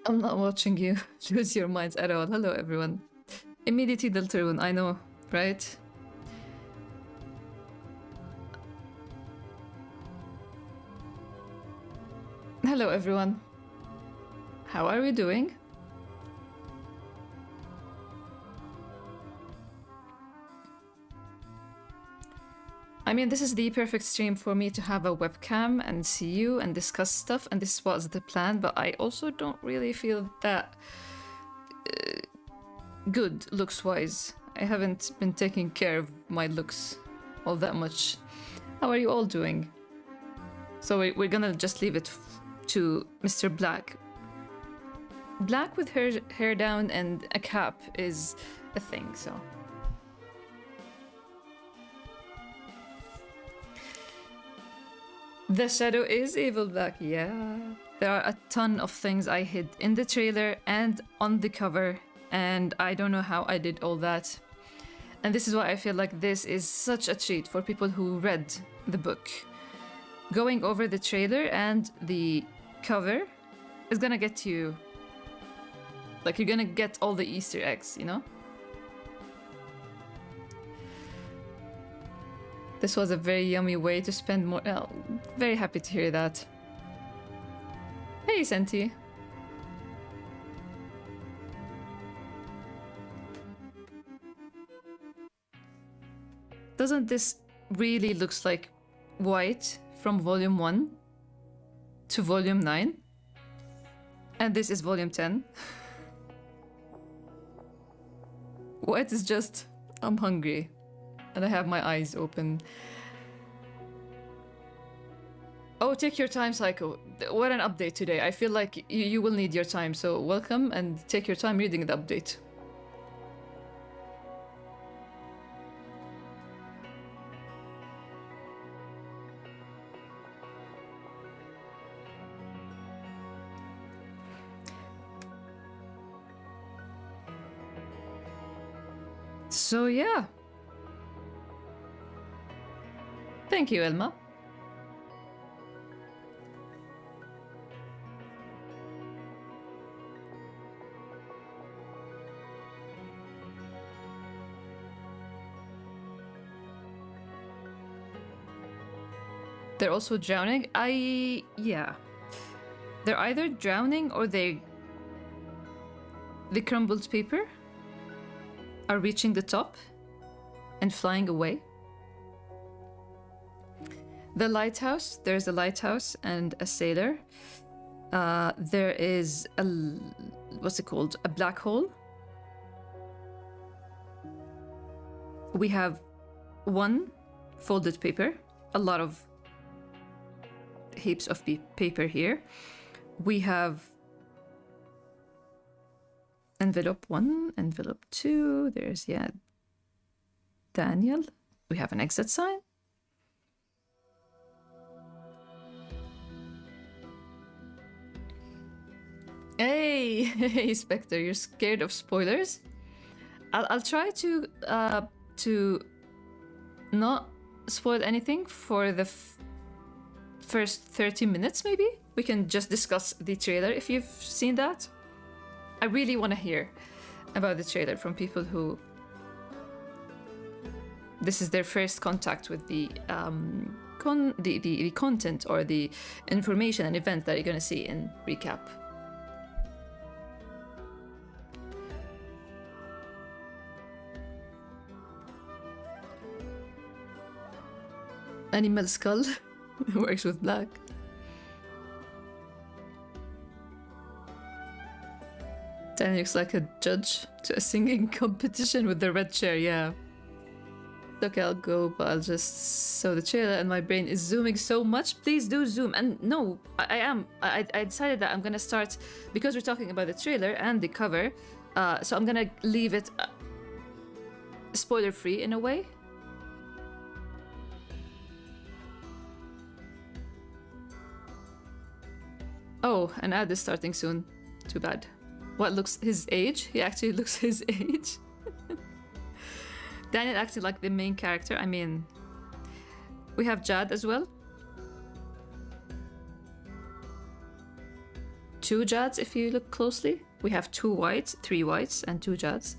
I'm not watching you lose your minds at all. Hello, everyone. Immediately Deltarune, I know, right? Hello, everyone. How are we doing? I mean, this is the perfect stream for me to have a webcam and see you and discuss stuff, and this was the plan, but I also don't really feel that good looks-wise. I haven't been taking care of my looks all that much. How are you all doing? So we're gonna just leave it to Mr. Black. Black with her hair down and a cap is a thing, so... The shadow is evil Black, yeah. There are a ton of things I hid in the trailer and on the cover, and I don't know how I did all that. And this is why I feel like this is such a treat for people who read the book. Going over the trailer and the cover is gonna get you... Like, you're gonna get all the Easter eggs, you know? This was a very yummy way to spend more... Oh, very happy to hear that. Hey, Senti. Doesn't this really looks like white from volume 1 to volume 9? And this is volume 10. White is just... I'm hungry. And I have my eyes open. Oh, take your time, Psycho. What an update today. I feel like you will need your time, so welcome and take your time reading the update. So yeah. Thank you, Elma. They're also drowning? Yeah. They're either drowning or the crumbled paper are reaching the top and flying away. The lighthouse, there's a lighthouse and a sailor. There is a, what's it called? A black hole. We have one folded paper, a lot of heaps of paper here. We have envelope 1, envelope 2. There's, yeah, Daniel. We have an exit sign. Hey, hey, Spectre, you're scared of spoilers? I'll try to not spoil anything for the first 30 minutes, maybe? We can just discuss the trailer if you've seen that. I really want to hear about the trailer from people who... This is their first contact with the content or the information and events that you're going to see in recap. Animal skull works with black. Danny looks like a judge to a singing competition with the red chair, yeah. Okay, I'll go, but I'll just... So the trailer and my brain is zooming so much. Please do zoom. And no, I decided that I'm gonna start, because we're talking about the trailer and the cover, so I'm gonna leave it spoiler-free in a way. Oh, an ad is starting soon. Too bad. What looks his age? He actually looks his age. Daniel acted like the main character. I mean, we have Jad as well. 2 jads if you look closely. We have 2 whites, 3 whites, and 2 jads.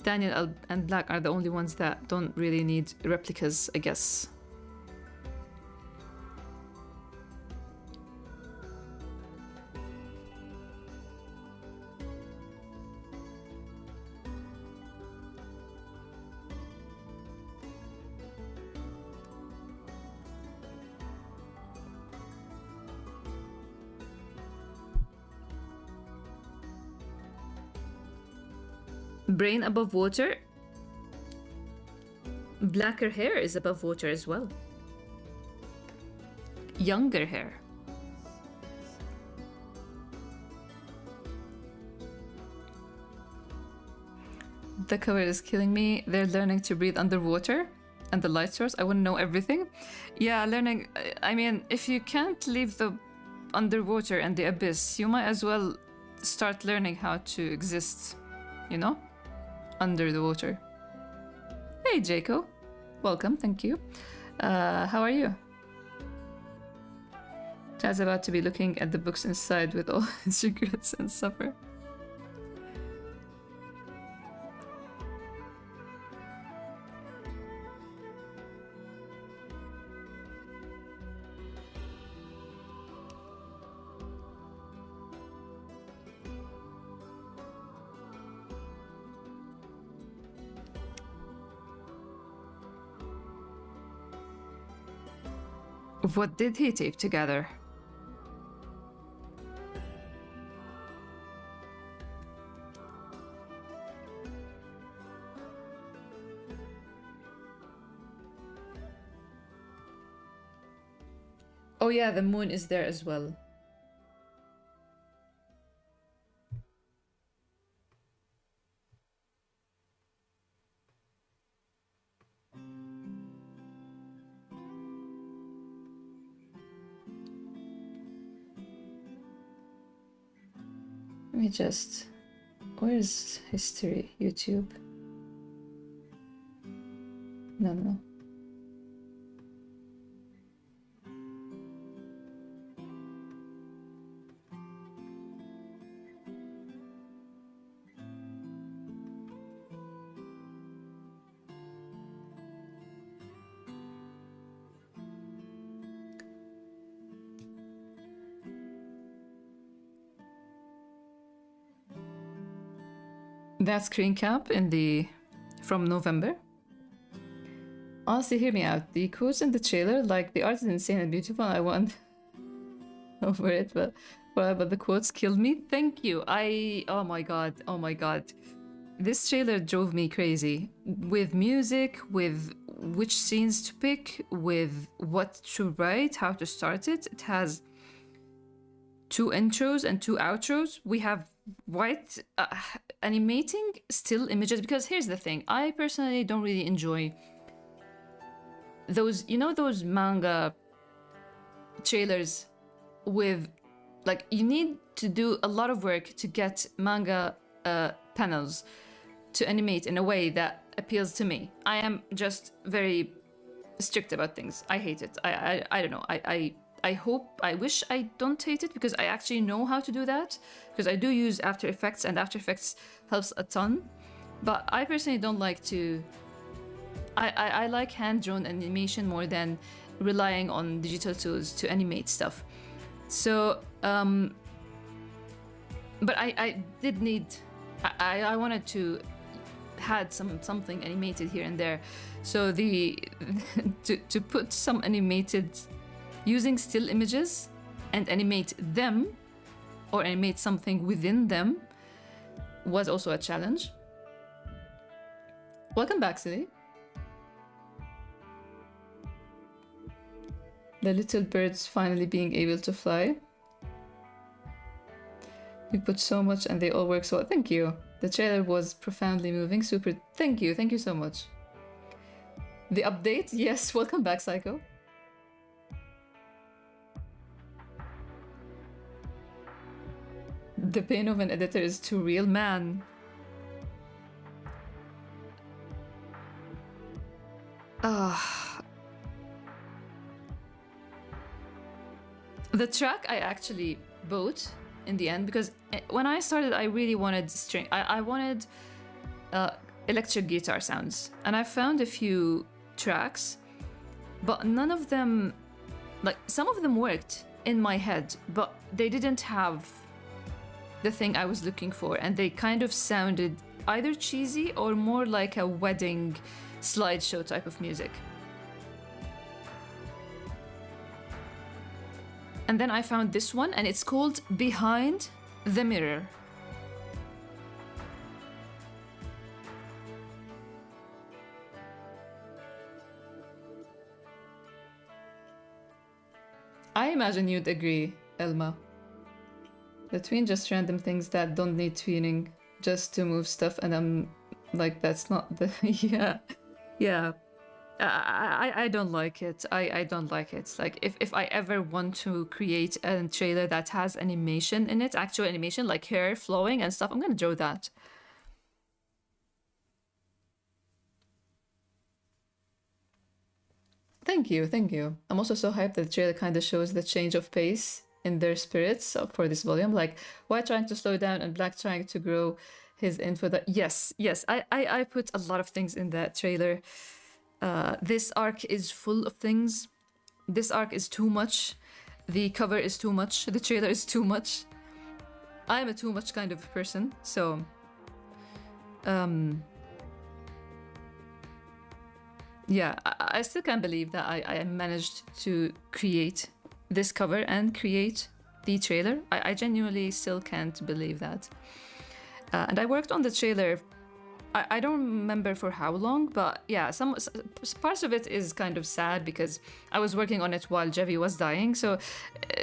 Daniel and Black are the only ones that don't really need replicas, I guess. Brain above water. Blacker hair is above water as well. Younger hair. The cover is killing me. They're learning to breathe underwater and the light source. I wouldn't know everything. Yeah, learning. I mean, if you can't leave the underwater and the abyss, you might as well start learning how to exist, you know? Under the water. Hey, Jaco. Welcome, thank you. How are you? Chad's about to be looking at the books inside with all his regrets and suffer. What did he tape together? Oh yeah, the moon is there as well. Let me just... Where's history? YouTube? No. That screen cap in the... from November. Honestly, hear me out. The quotes in the trailer, like, the art is insane and beautiful. I want over it, but the quotes killed me. Thank you. Oh my god. This trailer drove me crazy. With music, with which scenes to pick, with what to write, how to start it. It has 2 intros and 2 outros. We have white animating still images, because here's the thing. I personally don't really enjoy those, you know, those manga trailers with, like, you need to do a lot of work to get manga panels to animate in a way that appeals to me. I am just very strict about things. I hate it. I don't know. I wish I don't hate it, because I actually know how to do that, because I do use After Effects, and After Effects helps a ton. But I personally don't like to... I like hand-drawn animation more than relying on digital tools to animate stuff. So, but I did need... I wanted to had something animated here and there. So to put some animated... using still images and animate them, or animate something within them, was also a challenge. Welcome back, Silly. The little birds finally being able to fly. You put so much and they all work so well. Thank you. The trailer was profoundly moving. Super. Thank you so much. The update? Yes, welcome back, Psycho. The pain of an editor is too real, man. The track I actually both in the end, because when I started, I really wanted string. I wanted electric guitar sounds, and I found a few tracks, but none of them, like some of them worked in my head, but they didn't have the thing I was looking for, and they kind of sounded either cheesy or more like a wedding slideshow type of music. And then I found this one, and it's called Behind the Mirror. I imagine you'd agree, Elma. Between just random things that don't need tuning just to move stuff, and I'm like, that's not the... yeah. I don't like it. I don't like it. Like, if I ever want to create a trailer that has animation in it, actual animation, like hair flowing and stuff, I'm gonna draw that. Thank you. I'm also so hyped that the trailer kind of shows the change of pace in their spirits for this volume. Like, White trying to slow down and Black trying to grow his info. That yes, I put a lot of things in that trailer. This arc is full of things. This arc is too much. The cover is too much. The trailer is too much. I'm a too much kind of person, so... yeah, I still can't believe that I managed to create this cover and create the trailer. I genuinely still can't believe that. And I worked on the trailer, I don't remember for how long, but yeah, some parts of it is kind of sad because I was working on it while Jevi was dying, so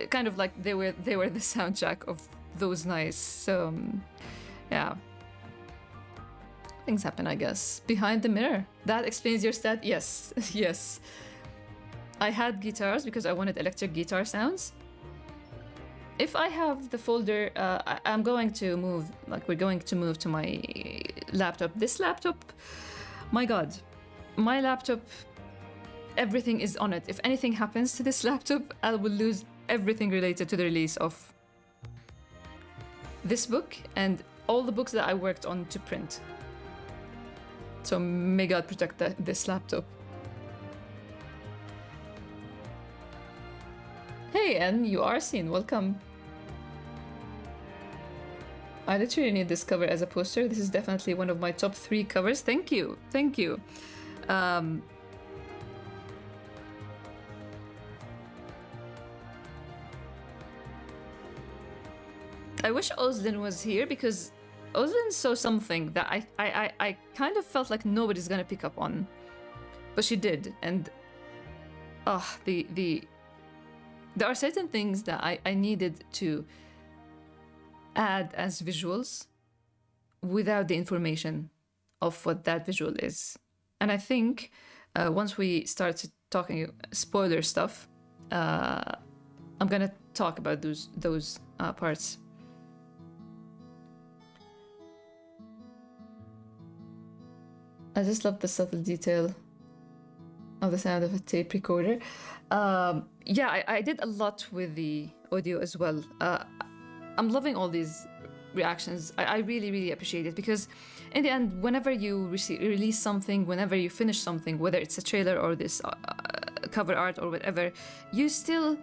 kind of like they were the soundtrack of those nights. So yeah. Things happen, I guess. Behind the mirror. That explains your stat? Yes. Yes. I had guitars because I wanted electric guitar sounds. If I have the folder, I'm going to move, like we're going to move to my laptop. This laptop, my God, my laptop, everything is on it. If anything happens to this laptop, I will lose everything related to the release of this book and all the books that I worked on to print. So may God protect this laptop. Hey, Anne, you are seen. Welcome. I literally need this cover as a poster. This is definitely one of my top 3 covers. Thank you. Thank you. I wish Oslin was here because Oslin saw something that I kind of felt like nobody's gonna pick up on, but she did, and there are certain things that I needed to add as visuals without the information of what that visual is, and I think once we start talking spoiler stuff, I'm gonna talk about those parts. I just love the subtle detail of the sound of a tape recorder. Yeah, I did a lot with the audio as well. I'm loving all these reactions. I really, really appreciate it because in the end, whenever you release something, whenever you finish something, whether it's a trailer or this cover art or whatever, you still,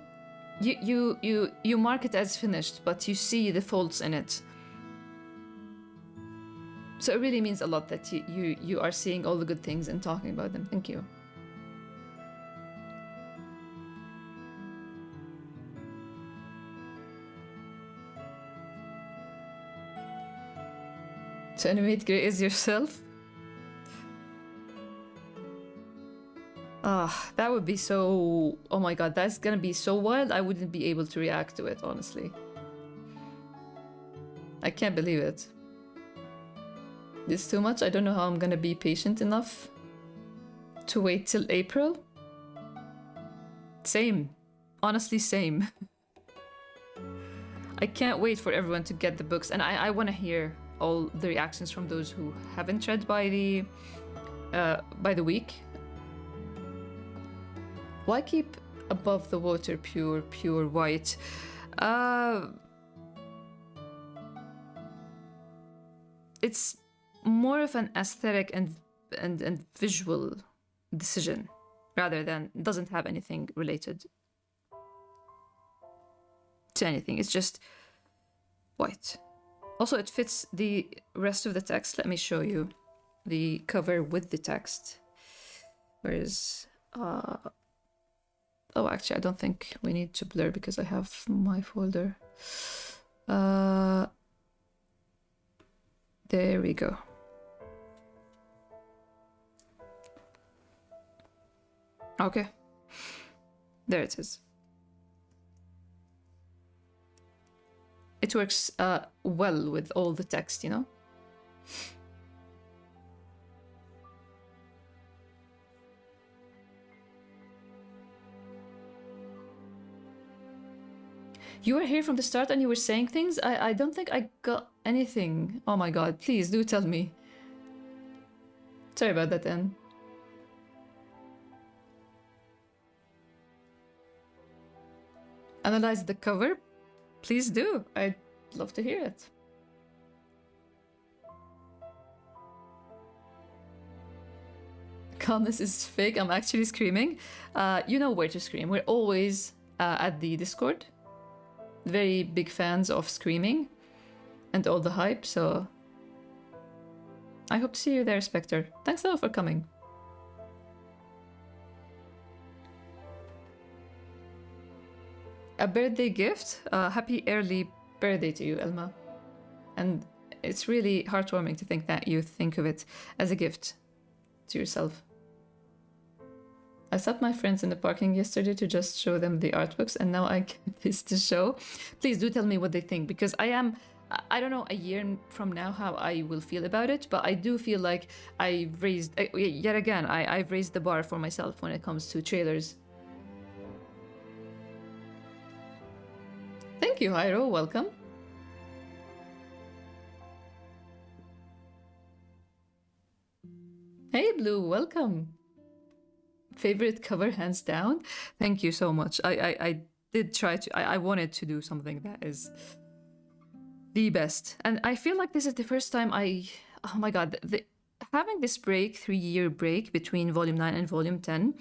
you mark it as finished, but you see the faults in it. So it really means a lot that you are seeing all the good things and talking about them. Thank you. To animate Grey is yourself? That would be so... Oh my God, that's gonna be so wild. I wouldn't be able to react to it, honestly. I can't believe it. This is too much. I don't know how I'm gonna be patient enough to wait till April. Same. Honestly, same. I can't wait for everyone to get the books, and I want to hear all the reactions from those who haven't read by the week. Why keep above the water pure white? Uh, it's more of an aesthetic and visual decision rather than doesn't have anything related to anything. It's just white. Also, it fits the rest of the text. Let me show you the cover with the text. Whereas, oh, actually, I don't think we need to blur because I have my folder. There we go. Okay. There it is. It works well with all the text, you know? You were here from the start and you were saying things? I don't think I got anything. Oh my god, please do tell me. Sorry about that, Anne. Analyze the cover? Please do. I'd love to hear it. Calmness is fake. I'm actually screaming. You know where to scream. We're always at the Discord. Very big fans of screaming and all the hype, so I hope to see you there, Spectre. Thanks a lot for coming. A birthday gift? Happy early birthday to you, Elma. And it's really heartwarming to think that you think of it as a gift to yourself. I stopped my friends in the parking yesterday to just show them the art books, and now I get this to show. Please do tell me what they think, because I don't know a year from now how I will feel about it, but I do feel like I've raised, yet again, I've raised the bar for myself when it comes to trailers. Thank you, Hyro. Welcome. Hey, Blue. Welcome. Favorite cover, hands down. Thank you so much. I did try to. I wanted to do something that is the best, and I feel like this is the first time Oh my god, having this 3-year break between Volume 9 and Volume 10.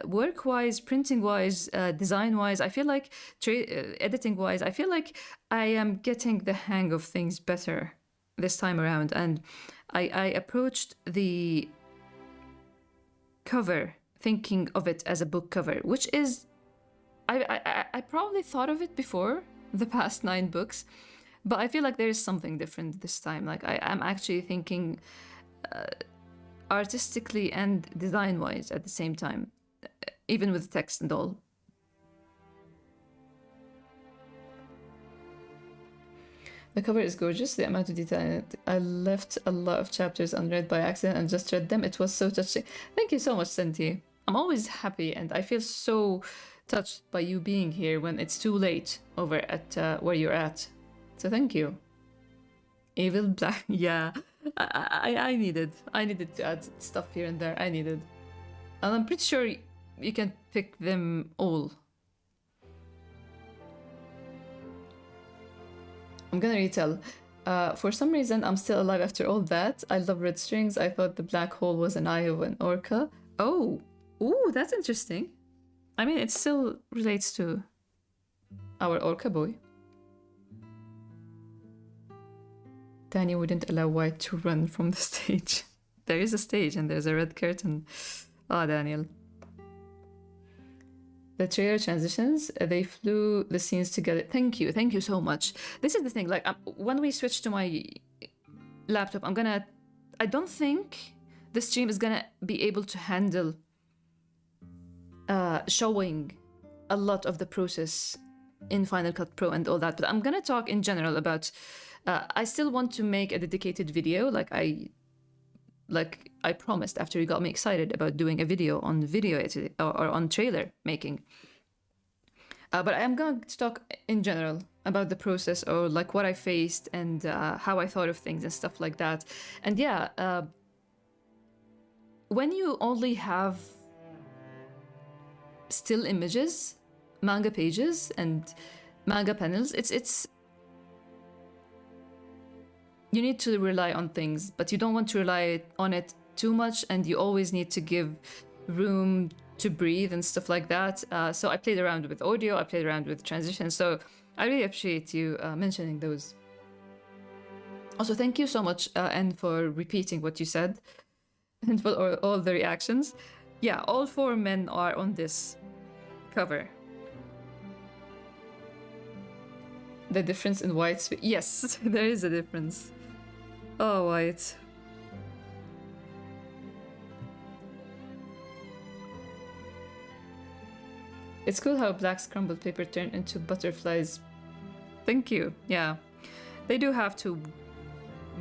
Work-wise, printing-wise, design-wise, I feel like editing-wise, I feel like I am getting the hang of things better this time around, and I approached the cover thinking of it as a book cover, which is I probably thought of it before the past 9 books, but I feel like there is something different this time. Like I am actually thinking artistically and design-wise at the same time, even with text and all. The cover is gorgeous, the amount of detail in it. I left a lot of chapters unread by accident and just read them. It was so touching. Thank you so much, Senti. I'm always happy, and I feel so touched by you being here when it's too late over at where you're at. So thank you. Evil Black, yeah. I needed to add stuff here and there. I needed, and I'm pretty sure you can pick them all. I'm gonna retell. For some reason, I'm still alive after all that. I love red strings. I thought the black hole was an eye of an orca. Oh, ooh, that's interesting. I mean, it still relates to our orca boy. Danny wouldn't allow White to run from the stage. There is a stage and there's a red curtain. Ah, Daniel. The trailer transitions, they flew the scenes together. Thank you so much. This is the thing, like, when we switch to my laptop, I don't think the stream is gonna be able to handle showing a lot of the process in Final Cut Pro and all that, but I'm gonna talk in general about I still want to make a dedicated video, like I promised after you got me excited about doing a video on video editing or on trailer making. But I am going to talk in general about the process, or like what I faced and how I thought of things and stuff like that. And yeah, when you only have still images, manga pages, and manga panels. It's you need to rely on things, but you don't want to rely on it too much, and you always need to give room to breathe and stuff like that. So I played around with audio, I played around with transition, so I really appreciate you mentioning those. Also, thank you so much, and for repeating what you said, and for all the reactions. Yeah, all 4 men are on this cover. The difference in White's... Yes, there is a difference. Oh, White. It's cool how black's crumbled paper turned into butterflies. Thank you. Yeah. They do have to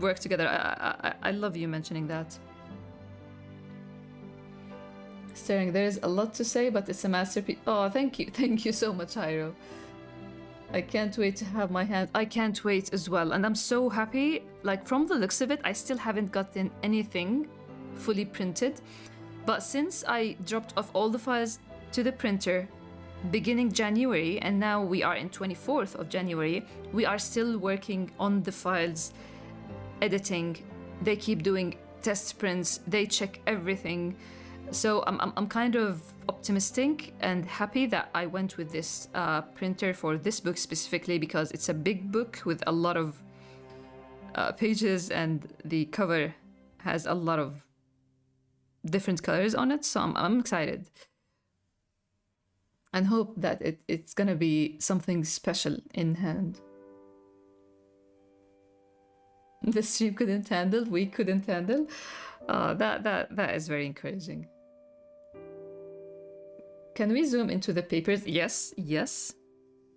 work together. I love you mentioning that. Staring, there's a lot to say, but it's a masterpiece. Oh, thank you. Thank you so much, Hyro. I can't wait to have my hand. I can't wait as well. And I'm so happy. Like, from the looks of it, I still haven't gotten anything fully printed. But since I dropped off all the files to the printer beginning January, and now we are in 24th of January, we are still working on the files, editing. They keep doing test prints. They check everything. So I'm kind of optimistic and happy that I went with this printer for this book specifically, because it's a big book with a lot of pages, and the cover has a lot of different colors on it. So I'm excited and hope that it's gonna be something special in hand. The stream couldn't handle, we couldn't handle. That is very encouraging. Can we zoom into the papers? Yes, yes.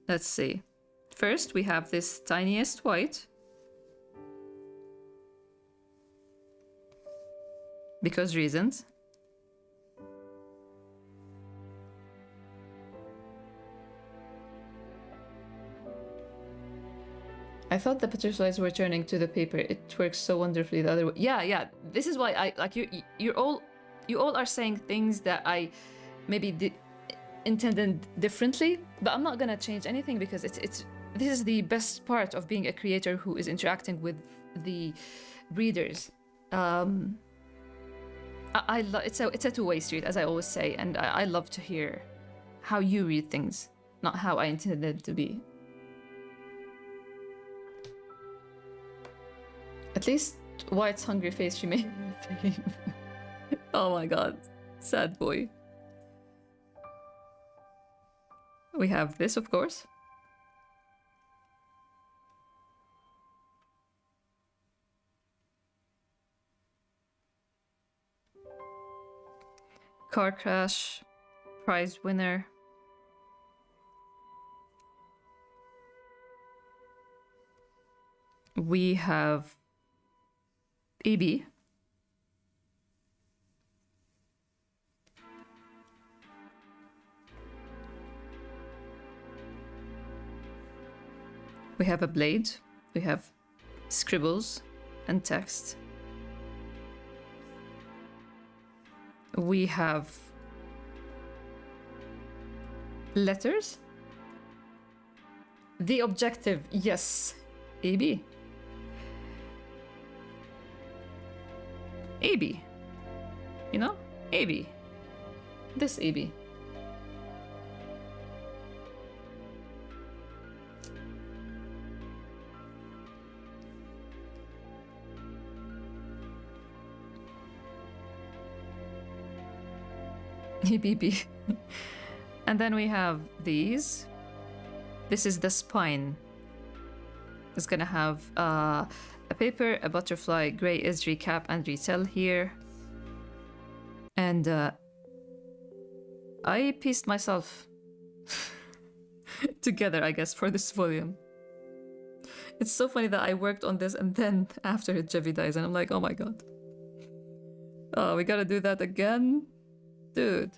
Let's see. First, we have this tiniest white. Because reasons. I thought the butterflies were turning to the paper. It works so wonderfully the other way. Yeah. This is why I like you all are saying things that I maybe intended differently, but I'm not gonna change anything, because this is the best part of being a creator who is interacting with the readers. It's a two-way street, as I always say, and I love to hear how you read things, not how I intended it to be. At least White's hungry face remained the same. Oh my god, sad boy. We have this, of course. Car crash, prize winner. We have EB. We have a blade. We have scribbles and text. We have letters. The objective, yes. AB. AB. You know? AB. This AB. ABB. And then we have these. This is the spine. It's gonna have a paper, a butterfly, gray is recap and retell here. And I pieced myself together, I guess, for this volume. It's so funny that I worked on this and then after Jevi dies, and I'm like, oh my god. Oh, we gotta do that again? Dude.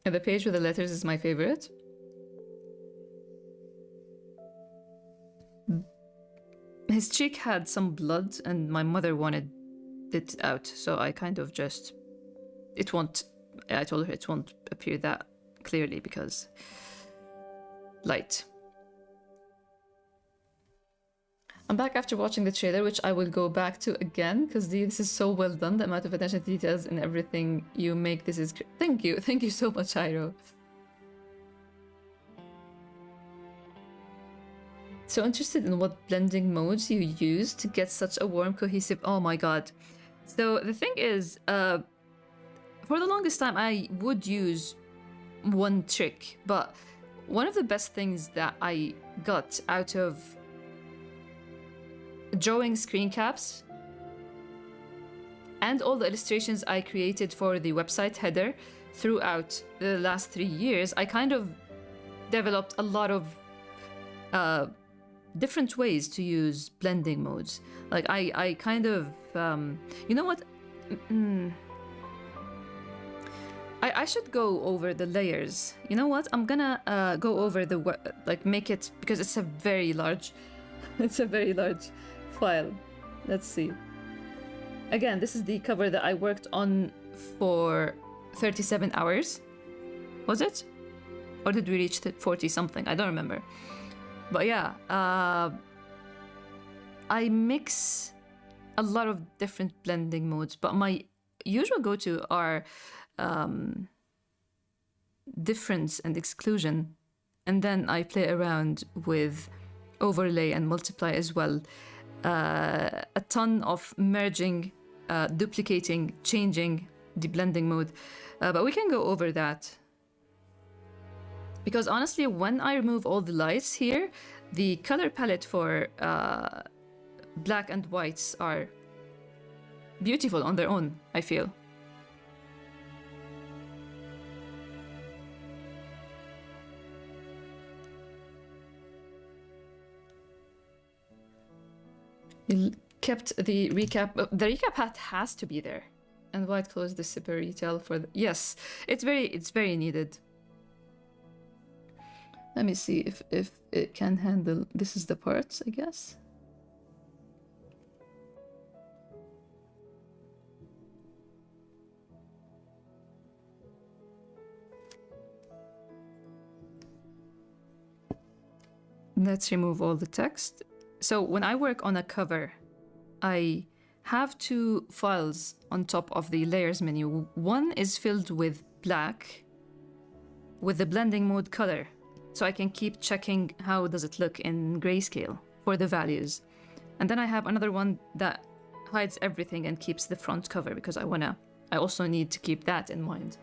And the page with the letters is my favorite. His cheek had some blood and my mother wanted it out, so I kind of just... I told her it won't appear that clearly because light. I'm back after watching the trailer, which I will go back to again because this is so well done. The amount of attention to details in everything you make, this is great. Thank you so much, Hyro. So interested in what blending modes you use to get such a warm, cohesive. Oh my god. So the thing is, for the longest time I would use one trick, but one of the best things that I got out of drawing screen caps and all the illustrations I created for the website header throughout the last 3 years, I kind of developed a lot of different ways to use blending modes. Like I kind of, you know what? I should go over the layers. You know what? I'm gonna go over the, like make it, because it's a very large, it's a very large file. Let's see. Again, this is the cover that I worked on for 37 hours. Was it? Or did we reach 40 something? I don't remember. But yeah, I mix a lot of different blending modes, but my usual go-to are difference and exclusion. And then I play around with overlay and multiply as well. A ton of merging, duplicating, changing the blending mode. But we can go over that. Because honestly, when I remove all the lights here, the color palette for black and whites are beautiful on their own, I feel. You kept the recap. The recap hat has to be there. And white closed the zipper retail for the... Yes, it's very needed. Let me see if it can handle... This is the parts, I guess. Let's remove all the text. So when I work on a cover, I have two files on top of the layers menu. One is filled with black with the blending mode color. So I can keep checking how does it look in grayscale for the values. And then I have another one that hides everything and keeps the front cover because I also need to keep that in mind.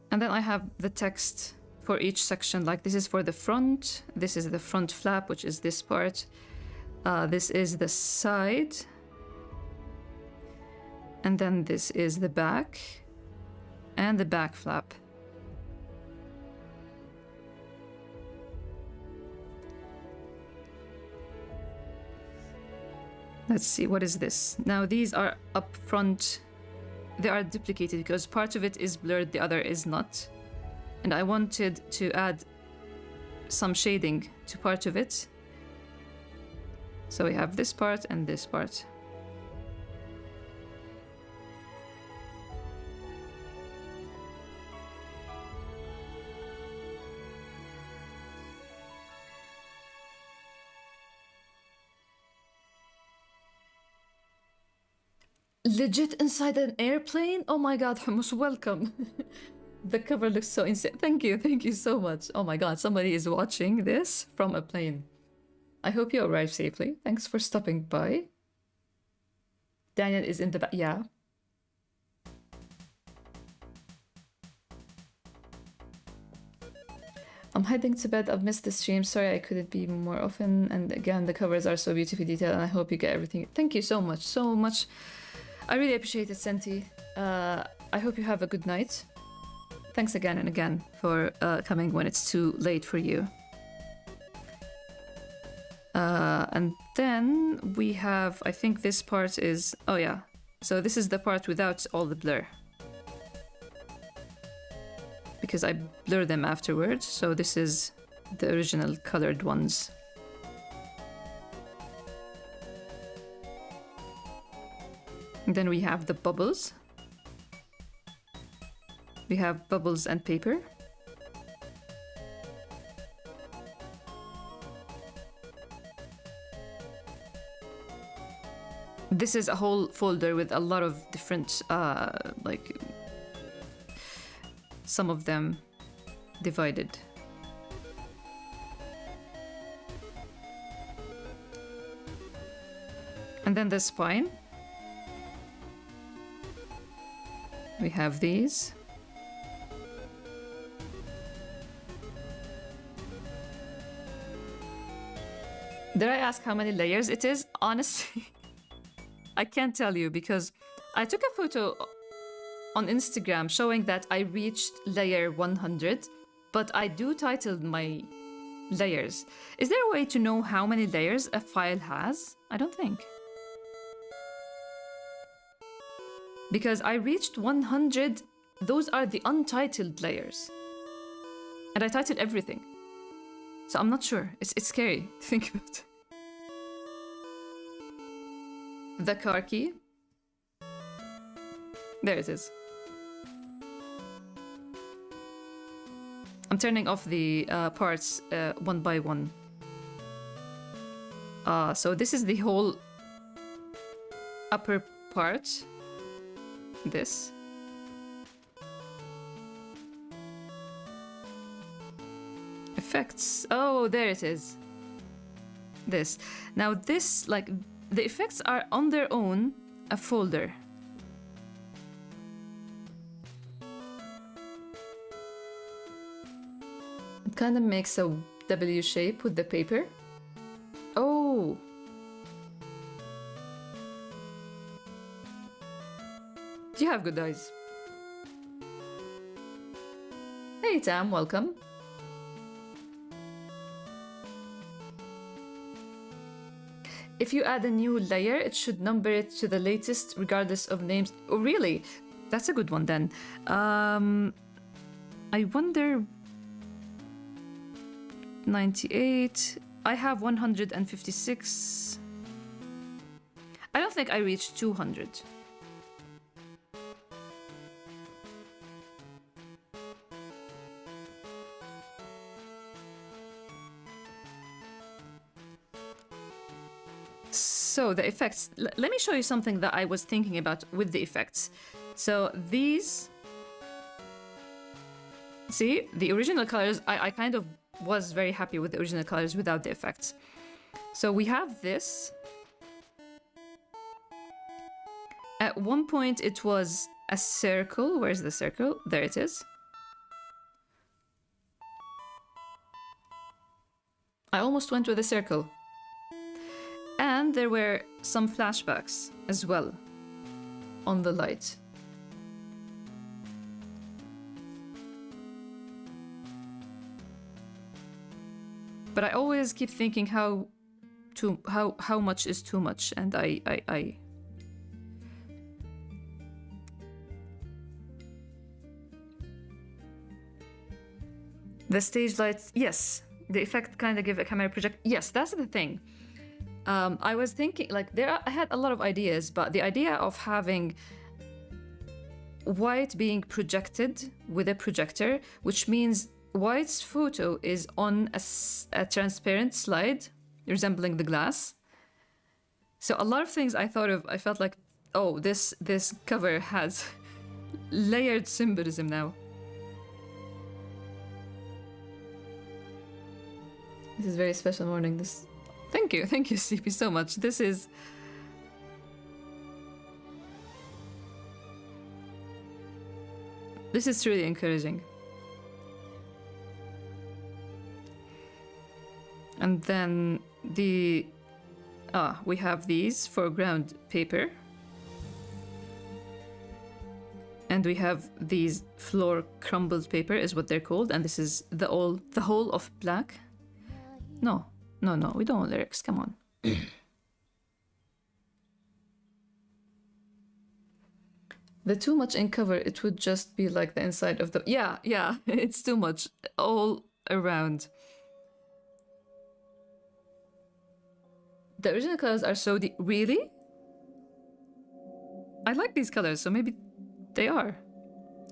And then I have the text for each section, like this is for the front, this is the front flap, which is this part. This is the side. And then this is the back and the back flap. Let's see, what is this? Now these are up front. They are duplicated because part of it is blurred, the other is not. And I wanted to add some shading to part of it. So we have this part and this part. Legit inside an airplane? Oh my god, Hummus, welcome. The cover looks so insane. Thank you so much. Oh my god, somebody is watching this from a plane. I hope you arrived safely. Thanks for stopping by. Daniel is in the back. Yeah. I'm heading to bed. I've missed the stream. Sorry I couldn't be more often. And again, the covers are so beautifully detailed and I hope you get everything. Thank you so much, so much. I really appreciate it, Senti. I hope you have a good night. Thanks again and again for coming when it's too late for you. And then we have, I think this part is, oh yeah. So this is the part without all the blur. Because I blur them afterwards. So this is the original colored ones. And then we have the bubbles. We have bubbles and paper. This is a whole folder with a lot of different, like, some of them divided. And then the spine. We have these. Did I ask how many layers it is? Honestly, I can't tell you because I took a photo on Instagram showing that I reached layer 100, but I do title my layers. Is there a way to know how many layers a file has? I don't think. Because I reached 100, those are the untitled layers. And I titled everything. So I'm not sure. It's scary to think about. The car key. There it is. I'm turning off the parts one by one. So this is the whole upper part. This. Effects. Oh, there it is. This. Now this, like, the effects are on their own a folder. It kind of makes a W shape with the paper. Oh. You have good eyes. Hey Tam, welcome. If you add a new layer, it should number it to the latest regardless of names. Oh, really? That's a good one then. I wonder... 98... I have 156... I don't think I reached 200. So the effects, let me show you something that I was thinking about with the effects. So these, see, the original colors, I kind of was very happy with the original colors without the effects. So we have this. At one point it was a circle. Where's the circle? There it is. I almost went with a circle. And there were some flashbacks as well on the light. But I always keep thinking how much is too much, and I the stage lights, yes, the effect kind of give a camera project. Yes, that's the thing. I was thinking, like, I had a lot of ideas, but the idea of having White being projected with a projector, which means White's photo is on a transparent slide resembling the glass. So a lot of things I thought of, I felt like, oh, this cover has layered symbolism now. This is a very special morning. Thank you, CP, so much. This is truly encouraging. And then we have these foreground paper. And we have these floor crumbled paper is what they're called, and this is the whole of black. No, we don't want lyrics, come on. The too much in cover, it would just be like the inside of the... Yeah, it's too much all around. The original colors are so deep. Really? I like these colors, so maybe they are.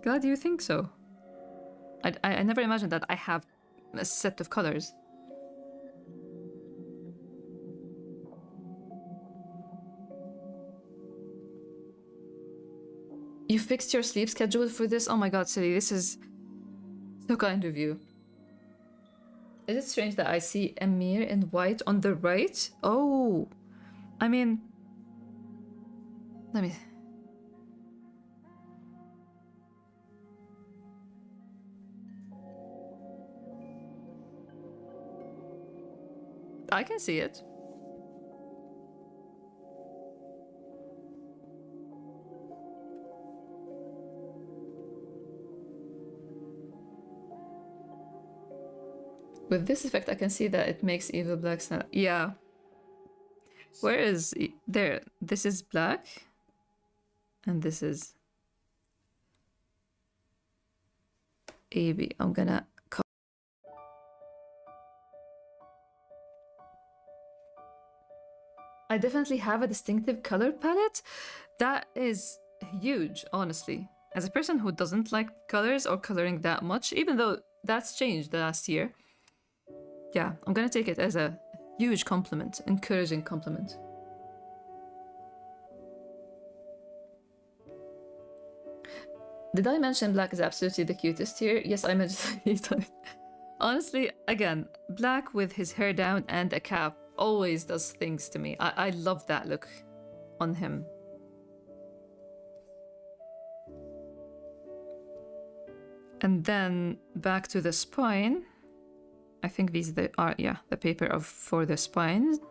Glad you think so. I never imagined that I have a set of colors. You fixed your sleep schedule for this? Oh my god, Silly, this is so kind of you. Is it strange that I see Emir in white on the right? Oh, I mean, let me... I can see it. With this effect, I can see that it makes evil black stand. Yeah. Where is... There. This is black. And this is... AB. I'm gonna... I definitely have a distinctive color palette. That is huge, honestly. As a person who doesn't like colors or coloring that much, even though that's changed the last year, yeah, I'm gonna take it as a huge compliment, encouraging compliment. Did I mention black is absolutely the cutest here? Yes, I mentioned it. Honestly, again, black with his hair down and a cap always does things to me. I love that look on him. And then back to the spine. I think these are, yeah, the paper for the spines.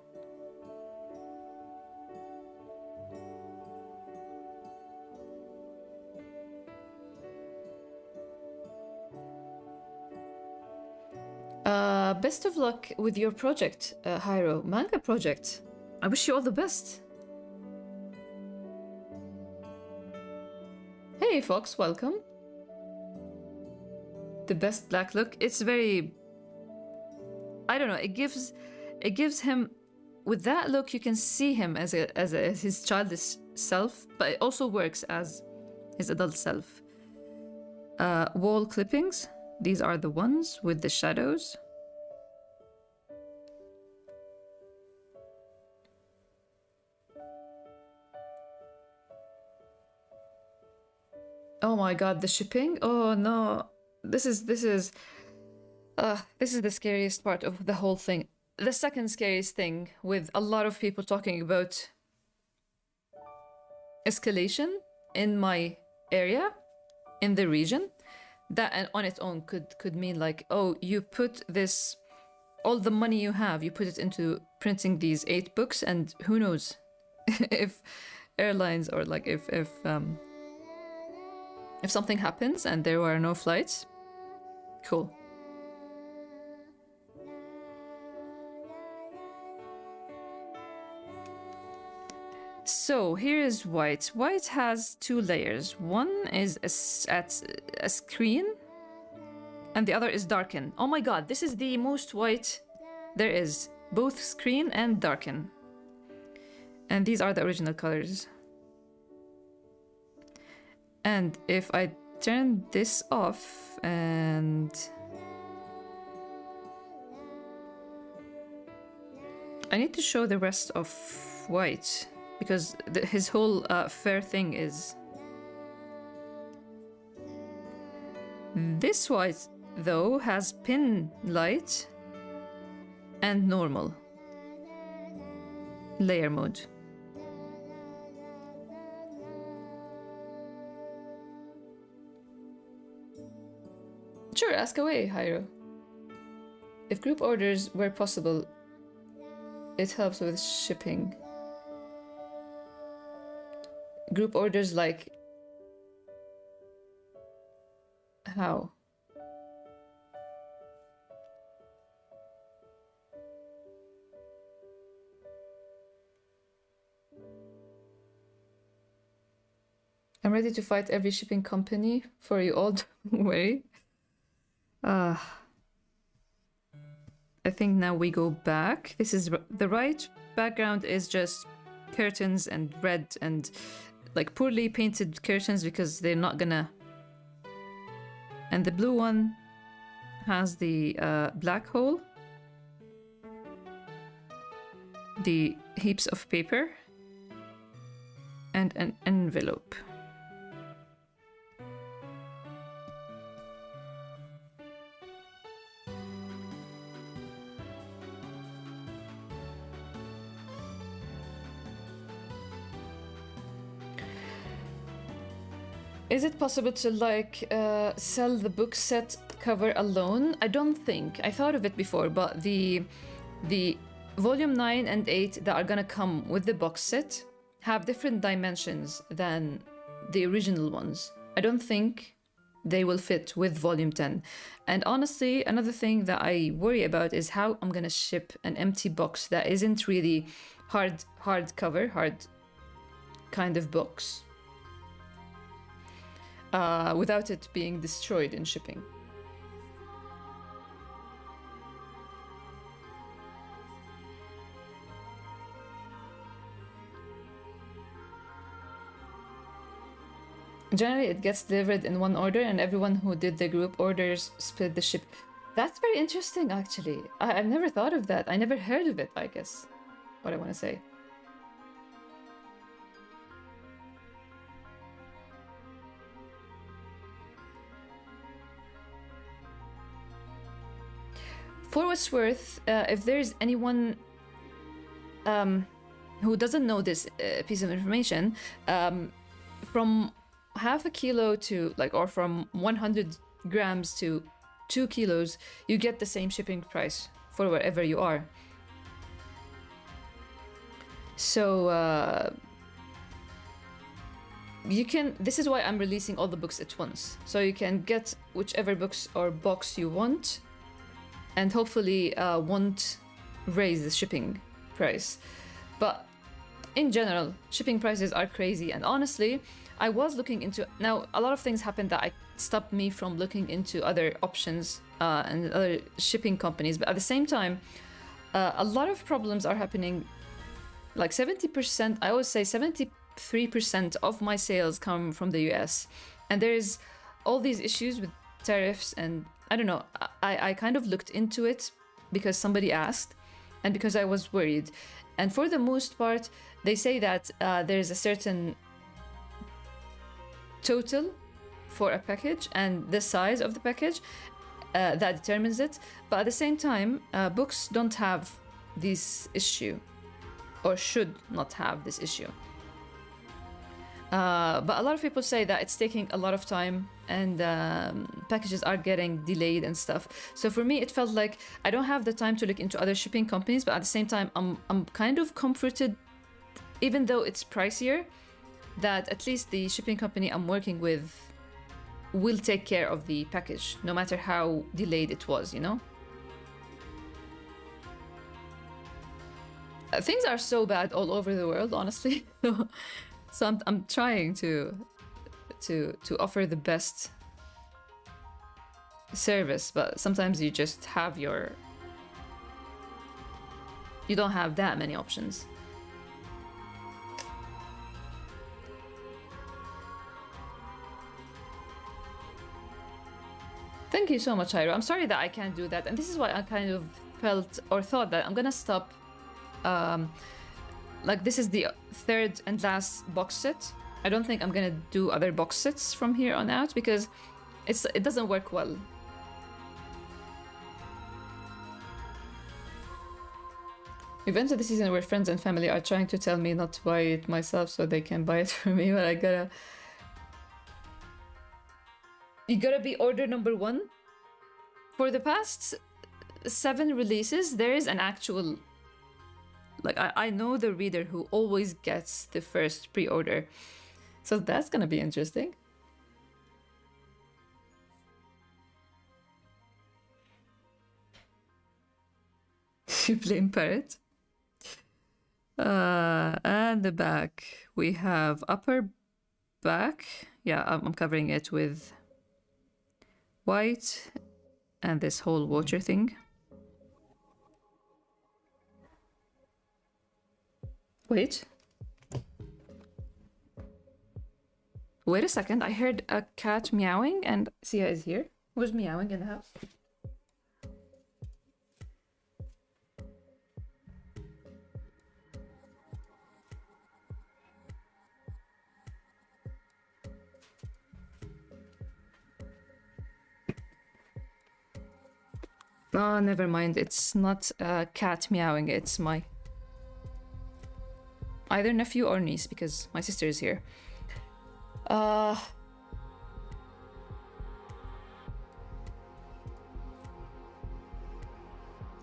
Best of luck with your project, Hyro. Manga project. I wish you all the best. Hey, Fox, welcome. The best black look. It's very... I don't know. It gives him... With that look, you can see him as his childish self, but it also works as his adult self. Wall clippings. These are the ones with the shadows. Oh my god, the shipping? Oh no. This is the scariest part of the whole thing. The second scariest thing, with a lot of people talking about escalation in my area, in the region, that on its own could mean like, oh, you put this, all the money you have, you put it into printing these 8 books, and who knows if airlines or like if something happens and there were no flights. Cool. So here is white. White has 2 layers. One is at a screen and the other is darken. Oh my god, this is the most white there is. Both screen and darken. And these are the original colors. And if I turn this off and... I need to show the rest of white, because his whole fair thing is... This white, though, has pin light and normal. Layer mode. Sure, ask away, Hyro. If group orders were possible, it helps with shipping. Group orders like... How? I'm ready to fight every shipping company for you all, don't worry. I think now we go back. This is the right background is just curtains and red and like poorly painted curtains because they're not gonna. And the blue one has the black hole, the heaps of paper, and an envelope. Is it possible to like sell the book set cover alone? I don't think. I thought of it before, but the volume 9 and 8 that are gonna come with the box set have different dimensions than the original ones. I don't think they will fit with volume 10. And honestly, another thing that I worry about is how I'm gonna ship an empty box that isn't really hard kind of box. Without it being destroyed in shipping. Generally, it gets delivered in one order, and everyone who did the group orders split the ship. That's very interesting, actually. I've never thought of that. I never heard of it, I guess. What I want to say. For what's worth, if there's anyone who doesn't know this piece of information, from half a kilo to like, or from 100 grams to 2 kilos, you get the same shipping price for wherever you are. So you can, this is why I'm releasing all the books at once. So you can get whichever books or box you want, and hopefully won't raise the shipping price. But in general, shipping prices are crazy. And honestly, I was looking into, now a lot of things happened that stopped me from looking into other options and other shipping companies. But at the same time, a lot of problems are happening. Like 70%, I always say 73% of my sales come from the US. And there's all these issues with tariffs, and I don't know, I kind of looked into it because somebody asked and because I was worried. And for the most part, they say that there's a certain total for a package and the size of the package that determines it. But at the same time, books don't have this issue, or should not have this issue. But a lot of people say that it's taking a lot of time and packages are getting delayed and stuff. So for me, it felt like I don't have the time to look into other shipping companies, but at the same time, I'm kind of comforted, even though it's pricier, that at least the shipping company I'm working with will take care of the package, no matter how delayed it was, you know? Things are so bad all over the world, honestly. So I'm trying to offer the best service, but sometimes you just have you don't have that many options. Thank you so much, Hyro. I'm sorry that I can't do that, and this is why I kind of felt or thought that I'm gonna stop. Like, this is the third and last box set. I don't think I'm gonna do other box sets from here on out because it doesn't work well. We've entered the season where friends and family are trying to tell me not to buy it myself so they can buy it for me, but you gotta be order number 1. For the past 7 releases, there is an actual, like, I know the reader who always gets the first pre-order. So that's gonna be interesting. You blame Parrot. And the back. We have upper back. Yeah, I'm covering it with white and this whole water thing. Wait. Wait a second, I heard a cat meowing and Sia is here. Who's meowing in the house? Oh, never mind. It's not a cat meowing. It's my either nephew or niece because my sister is here.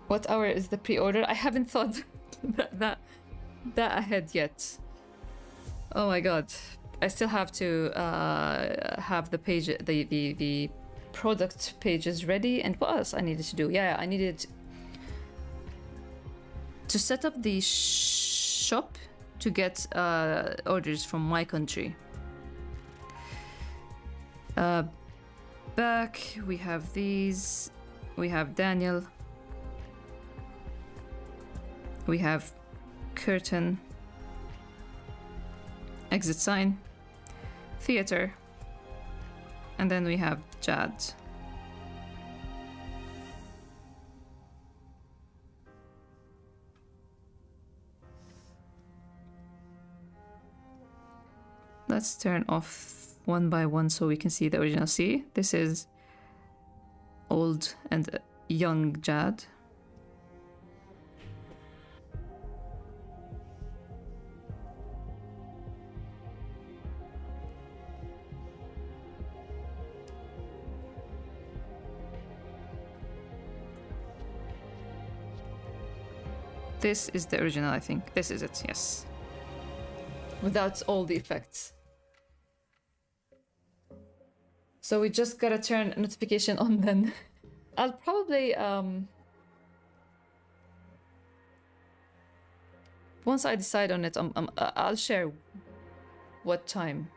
What hour is the pre-order? I haven't thought that ahead yet. Oh my god. I still have to have the page, the product pages ready. And what else I needed to do? Yeah, I needed to set up the shop to get orders from my country. Back, we have these. We have Daniel. We have curtain. Exit sign. Theater. And then we have Jad. Let's turn off one by one so we can see the original. See, this is old and young Jad. This is the original, I think. This is it, yes. Without all the effects. So we just gotta turn notification on then. I'll probably, once I decide on it, I'll share what time.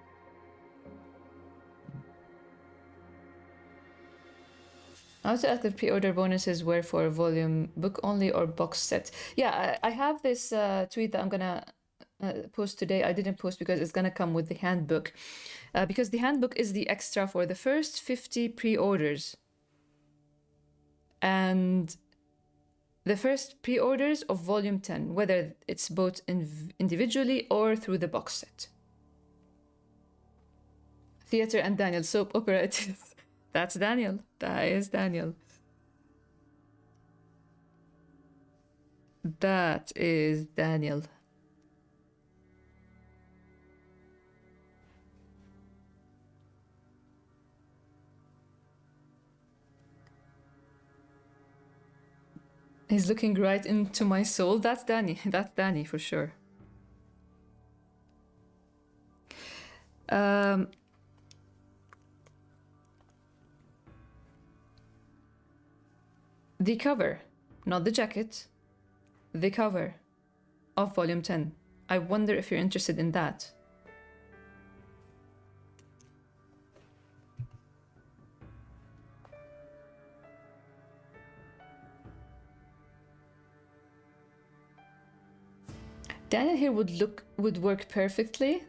How to active pre-order bonuses were for volume book only or box set. Yeah, I have this tweet that I'm gonna post today. I didn't post because it's gonna come with the handbook. Because the handbook is the extra for the first 50 pre-orders. And the first pre-orders of volume 10, whether it's bought individually or through the box set. Theater and Daniel, soap opera it is. That's Daniel. That is Daniel. That is Daniel. He's looking right into my soul. That's Danny. That's Danny for sure. The cover, not the jacket, the cover of volume 10. I wonder if you're interested in that. Daniel here would work perfectly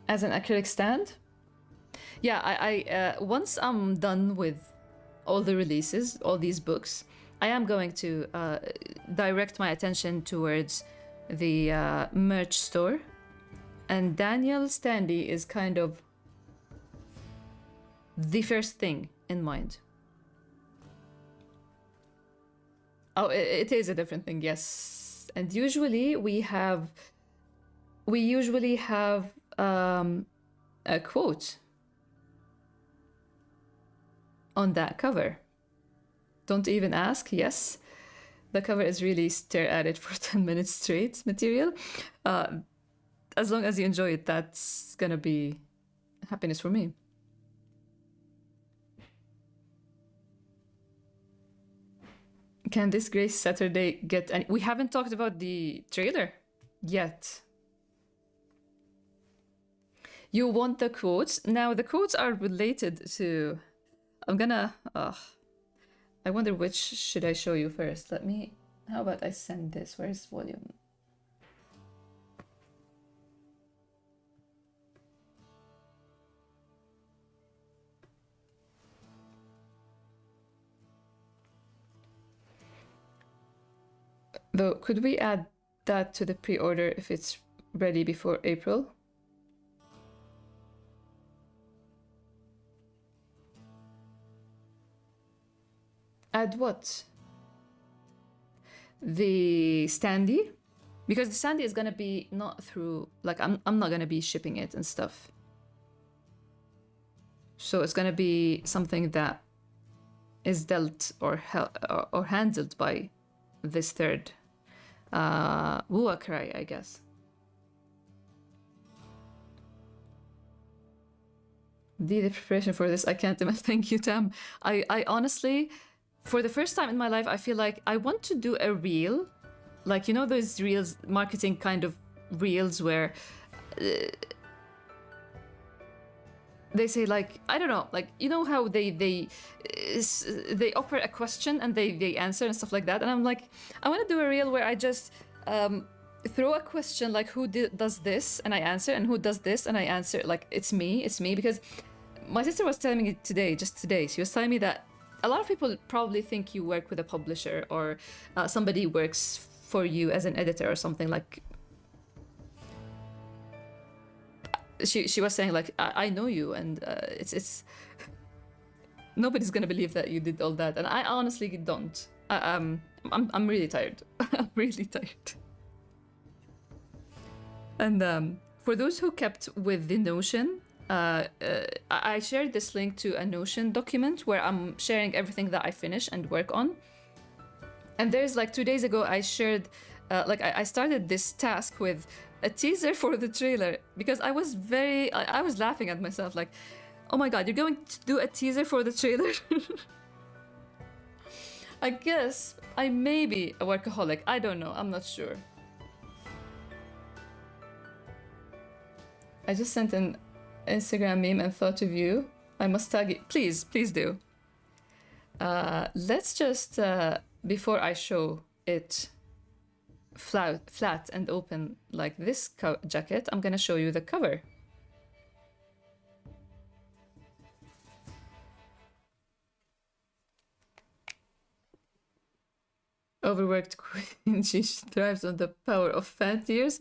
as an acrylic stand. Yeah, I once I'm done with all the releases, all these books, I am going to direct my attention towards the merch store. And Daniel Standy is kind of the first thing in mind. Oh, it is a different thing, yes. And usually we usually have a quote on that cover. Don't even ask. Yes, the cover is really stare at it for 10 minutes straight material. As long as you enjoy it, that's gonna be happiness for me. Can this Grace Saturday get any? We haven't talked about the trailer yet. You want the quotes? Now the quotes are related to... I'm gonna... I wonder which should I show you first. Let me... How about I send this? Where's volume? Though, could we add that to the pre-order if it's ready before April? Add what? The standee? Because the standee is gonna be not through, like, I'm not gonna be shipping it and stuff. So it's gonna be something that is dealt or handled by this third Wuakrai, I guess. The preparation for this, I can't imagine. Thank you, Tam. I honestly, for the first time in my life, I feel like I want to do a reel, like, you know, those reels, marketing kind of reels where they say, like, I don't know, like, you know how they offer a question and they answer and stuff like that, and I'm like, I want to do a reel where I just throw a question like, who does this, and I answer, and who does this, and I answer, like, it's me, because my sister was telling me just today, she was telling me that a lot of people probably think you work with a publisher or somebody works for you as an editor or something. Like, she was saying, like, I know you, and it's nobody's gonna believe that you did all that, and I honestly don't. I'm really tired. I'm really tired. And for those who kept with the Notion, I shared this link to a Notion document where I'm sharing everything that I finish and work on. And there's, like, 2 days ago, I shared, I started this task with a teaser for the trailer, because I was laughing at myself, like, oh my god, you're going to do a teaser for the trailer? I guess I may be a workaholic. I don't know. I'm not sure. I just sent an Instagram meme and thought of you. I must tag it. Please do. Let's just, before I show it flat and open like this jacket, I'm gonna show you the cover. Overworked queen, she thrives on the power of fan tears.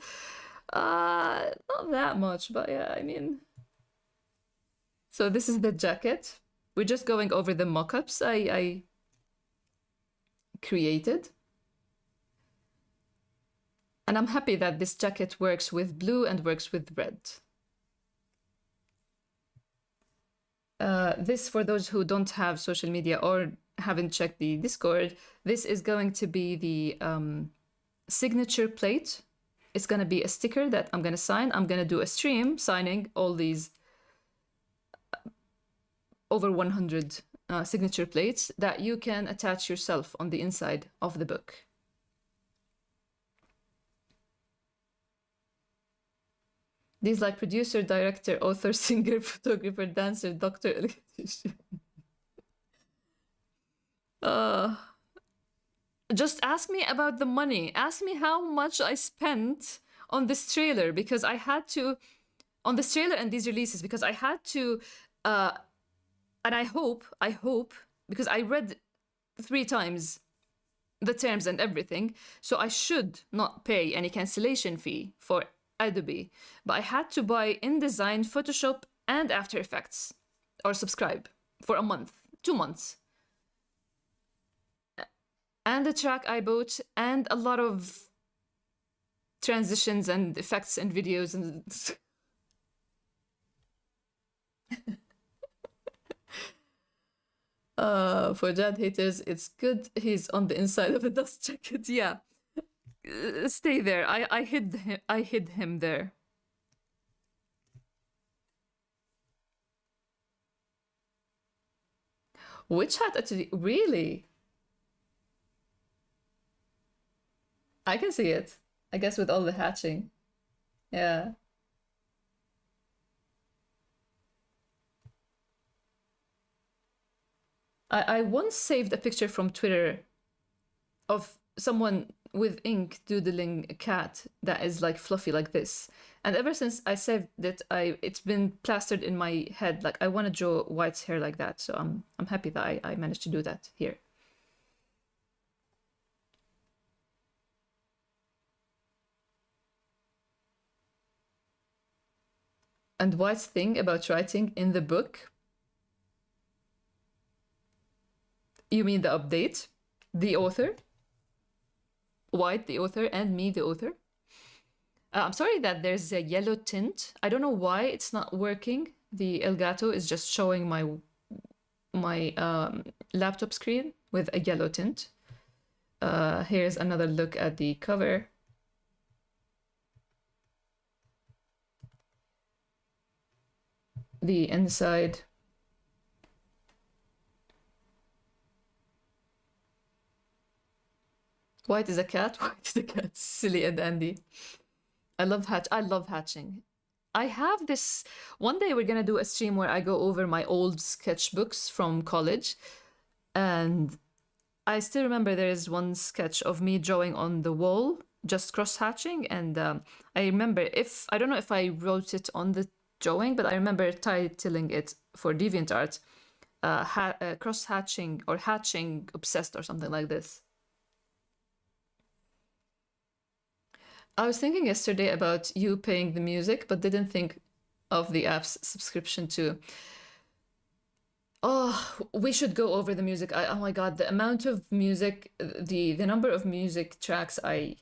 Not that much, but yeah, I mean. So this is the jacket. We're just going over the mock-ups I created. And I'm happy that this jacket works with blue and works with red. This, for those who don't have social media or haven't checked the Discord, this is going to be the signature plate. It's going to be a sticker that I'm going to sign. I'm going to do a stream signing all these over 100 signature plates that you can attach yourself on the inside of the book. These, like, producer, director, author, singer, photographer, dancer, doctor, electrician. Just ask me about the money. Ask me how much I spent on this trailer, because I had to, on this trailer and these releases, because I had to, and I hope, because I read 3 times the terms and everything, so I should not pay any cancellation fee for Adobe, but I had to buy InDesign, Photoshop, and After Effects, or subscribe for a month, 2 months. And the track I bought, and a lot of transitions and effects and videos and for Jad haters, it's good he's on the inside of a dust jacket. Yeah. Stay there. I hid him there. Witch hat actually, really? I can see it. I guess with all the hatching. Yeah. I once saved a picture from Twitter of someone with ink doodling a cat that is, like, fluffy like this. And ever since I saved it, it's been plastered in my head. Like, I want to draw White's hair like that. So I'm happy that I managed to do that here. And White's thing about writing in the book, you mean the update? The author? White, the author, and me, the author? I'm sorry that there's a yellow tint. I don't know why it's not working. The Elgato is just showing my laptop screen with a yellow tint. Here's another look at the cover. The inside. White is a cat. White is a cat. Silly and Andy. I love hatching. I have this. One day we're gonna do a stream where I go over my old sketchbooks from college, and I still remember there is one sketch of me drawing on the wall, just cross hatching, and I remember I don't know if I wrote it on the drawing, but I remember titling it for DeviantArt, cross hatching or hatching obsessed or something like this. I was thinking yesterday about you paying the music, but didn't think of the app's subscription too. Oh, we should go over the music. Oh my god, the amount of music, the number of music tracks I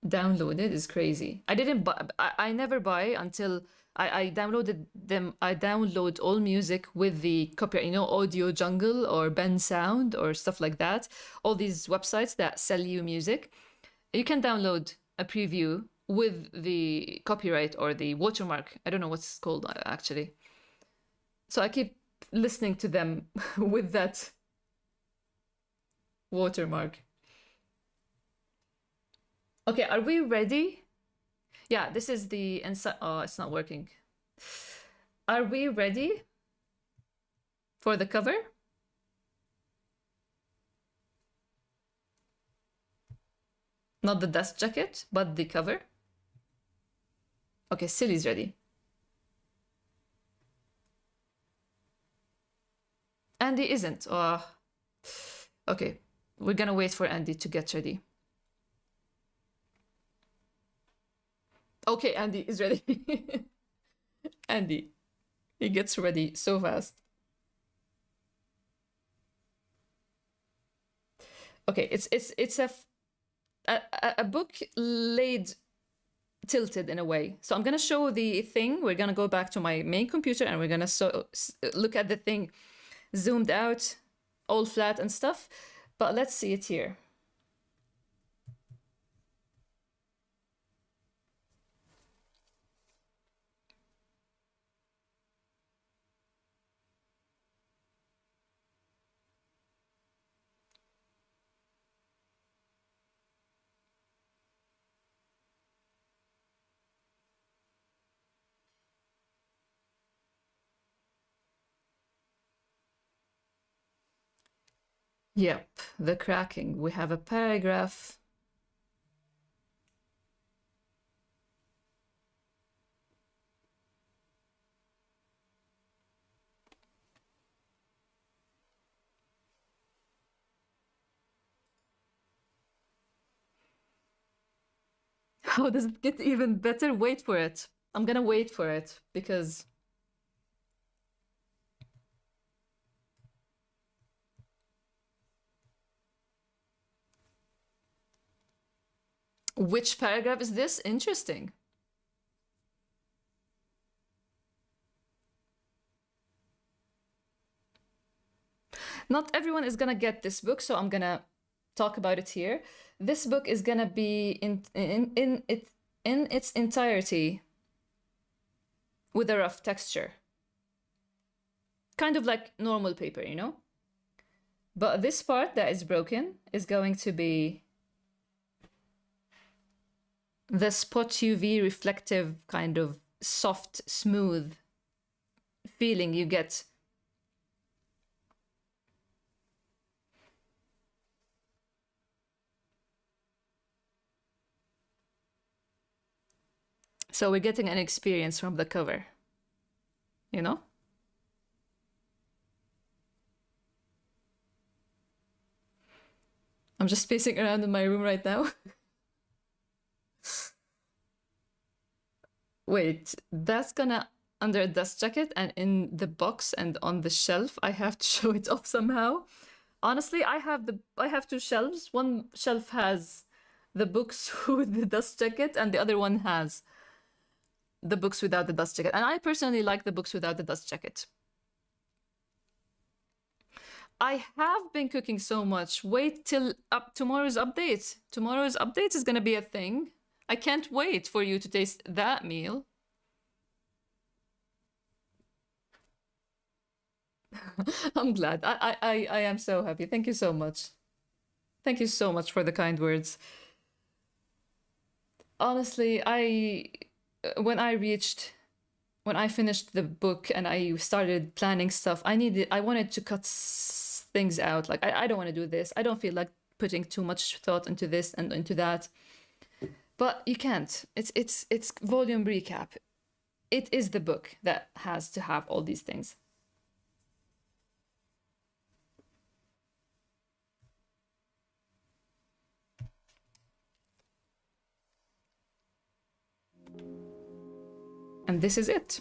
downloaded is crazy. I didn't buy, I never buy until I downloaded them. I download all music with the copyright, Audio Jungle or Ben Sound or stuff like that. All these websites that sell you music. You can download a preview with the copyright or the watermark. I don't know what's called actually. So I keep listening to them with that watermark. Okay, are we ready? Yeah, this is the inside. Oh, it's not working. Are we ready for the cover? Not the dust jacket, but the cover. Okay, Silly's ready. Andy isn't. Okay, we're gonna wait for Andy to get ready. Okay, Andy is ready. Andy, he gets ready so fast. Okay, it's a book laid tilted in a way. So I'm gonna show the thing. We're gonna go back to my main computer and we're gonna look at the thing zoomed out, all flat and stuff. But let's see it here. Yep, the cracking. We have a paragraph. How does it get even better? Wait for it. I'm gonna wait for it because which paragraph is this? Interesting. Not everyone is gonna get this book, so I'm gonna talk about it here. This book is gonna be in its entirety with a rough texture. Kind of like normal paper, But this part that is broken is going to be the spot UV reflective kind of soft, smooth feeling you get. So we're getting an experience from the cover, I'm just pacing around in my room right now. Wait, that's gonna under a dust jacket and in the box and on the shelf. I have to show it off somehow. Honestly, I have two shelves. One shelf has the books with the dust jacket, and the other one has the books without the dust jacket. And I personally like the books without the dust jacket. I have been cooking so much. Wait till up tomorrow's update. Tomorrow's update is gonna be a thing. I can't wait for you to taste that meal. I'm glad. I am so happy. Thank you so much. Thank you so much for the kind words. Honestly, when I finished the book and I started planning stuff, I wanted to cut things out. Like I don't want to do this. I don't feel like putting too much thought into this and into that. But you can't. It's volume recap. It is the book that has to have all these things. And this is it.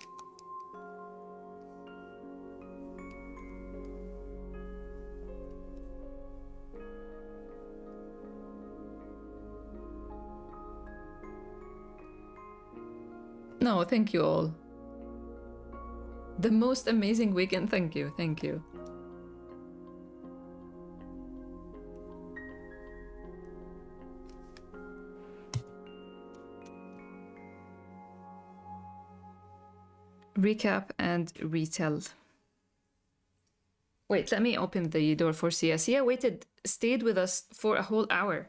No, thank you all. The most amazing weekend. Thank you. Thank you. Recap and retell. Wait, let me open the door for Sia. Sia stayed with us for a whole hour.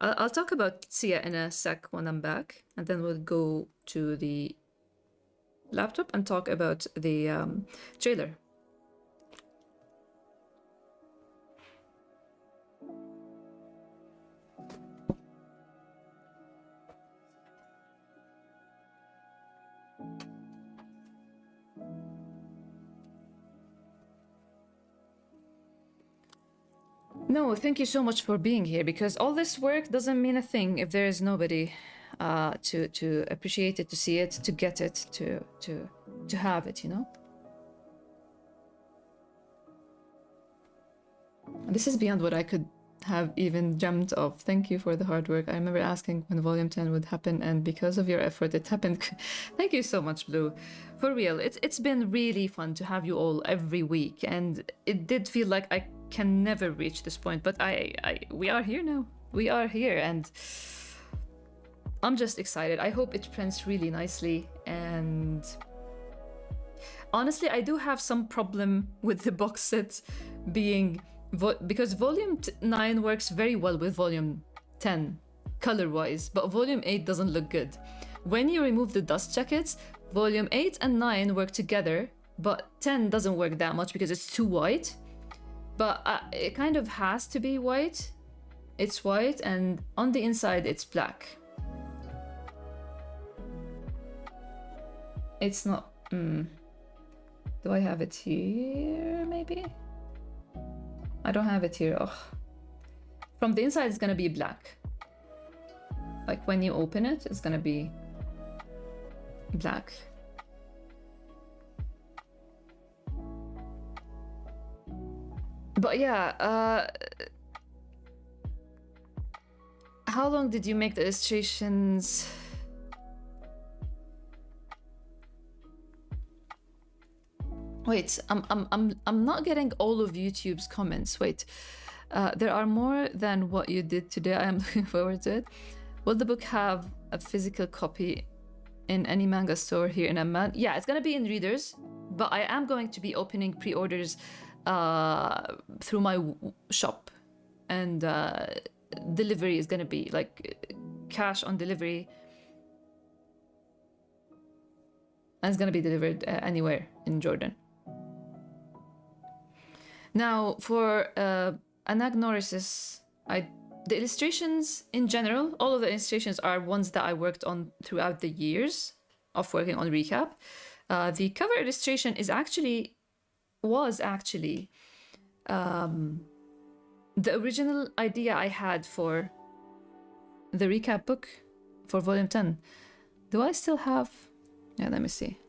I'll talk about Sia in a sec when I'm back, and then we'll go to the laptop and talk about the trailer. No, thank you so much for being here, because all this work doesn't mean a thing if there is nobody to appreciate it, to see it, to get it, to have it, you know? This is beyond what I could have even dreamt of. Thank you for the hard work. I remember asking when Volume 10 would happen, and because of your effort, it happened. Thank you so much, Blue. For real, it's been really fun to have you all every week, and it did feel like I can never reach this point, but we are here now. We are here, and I'm just excited. I hope it prints really nicely, and honestly, I do have some problem with the box set being because Volume 9 works very well with Volume 10 color-wise, but Volume 8 doesn't look good. When you remove the dust jackets, Volume 8 and 9 work together, but 10 doesn't work that much because it's too white. But it kind of has to be white. It's white, and on the inside it's black. It's not... Do I have it here, maybe? I don't have it here. Ugh. From the inside, it's gonna be black. Like when you open it, it's gonna be black. But yeah, how long did you make the illustrations? Wait, I'm not getting all of YouTube's comments. Wait, there are more than what you did today. I am looking forward to it. Will the book have a physical copy in any manga store here in Amman? Yeah, it's gonna be in Readers, but I am going to be opening pre-orders through my shop, and delivery is gonna be like cash on delivery, and it's gonna be delivered anywhere in Jordan. Now for Anagnorisis, the illustrations in general, all of the illustrations are ones that I worked on throughout the years of working on Recap. The cover illustration was actually the original idea I had for the Recap book for Volume 10. Do I still have... Yeah, let me see.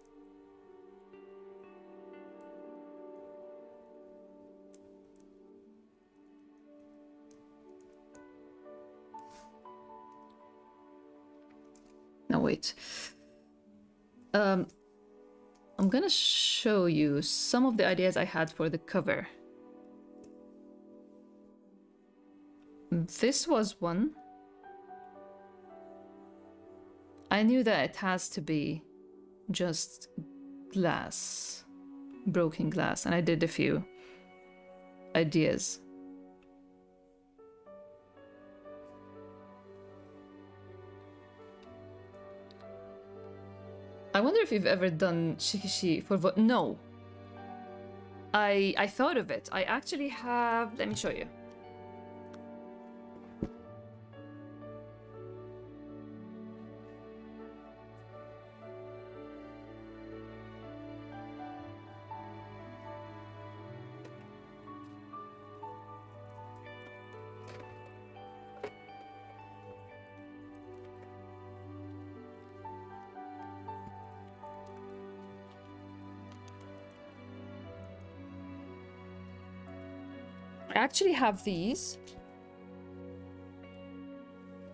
No, wait. I'm gonna show you some of the ideas I had for the cover. This was one. I knew that it has to be just glass, broken glass, and I did a few ideas. I wonder if you've ever done shikishi for no. I thought of it. I actually have... Let me show you. I actually have these.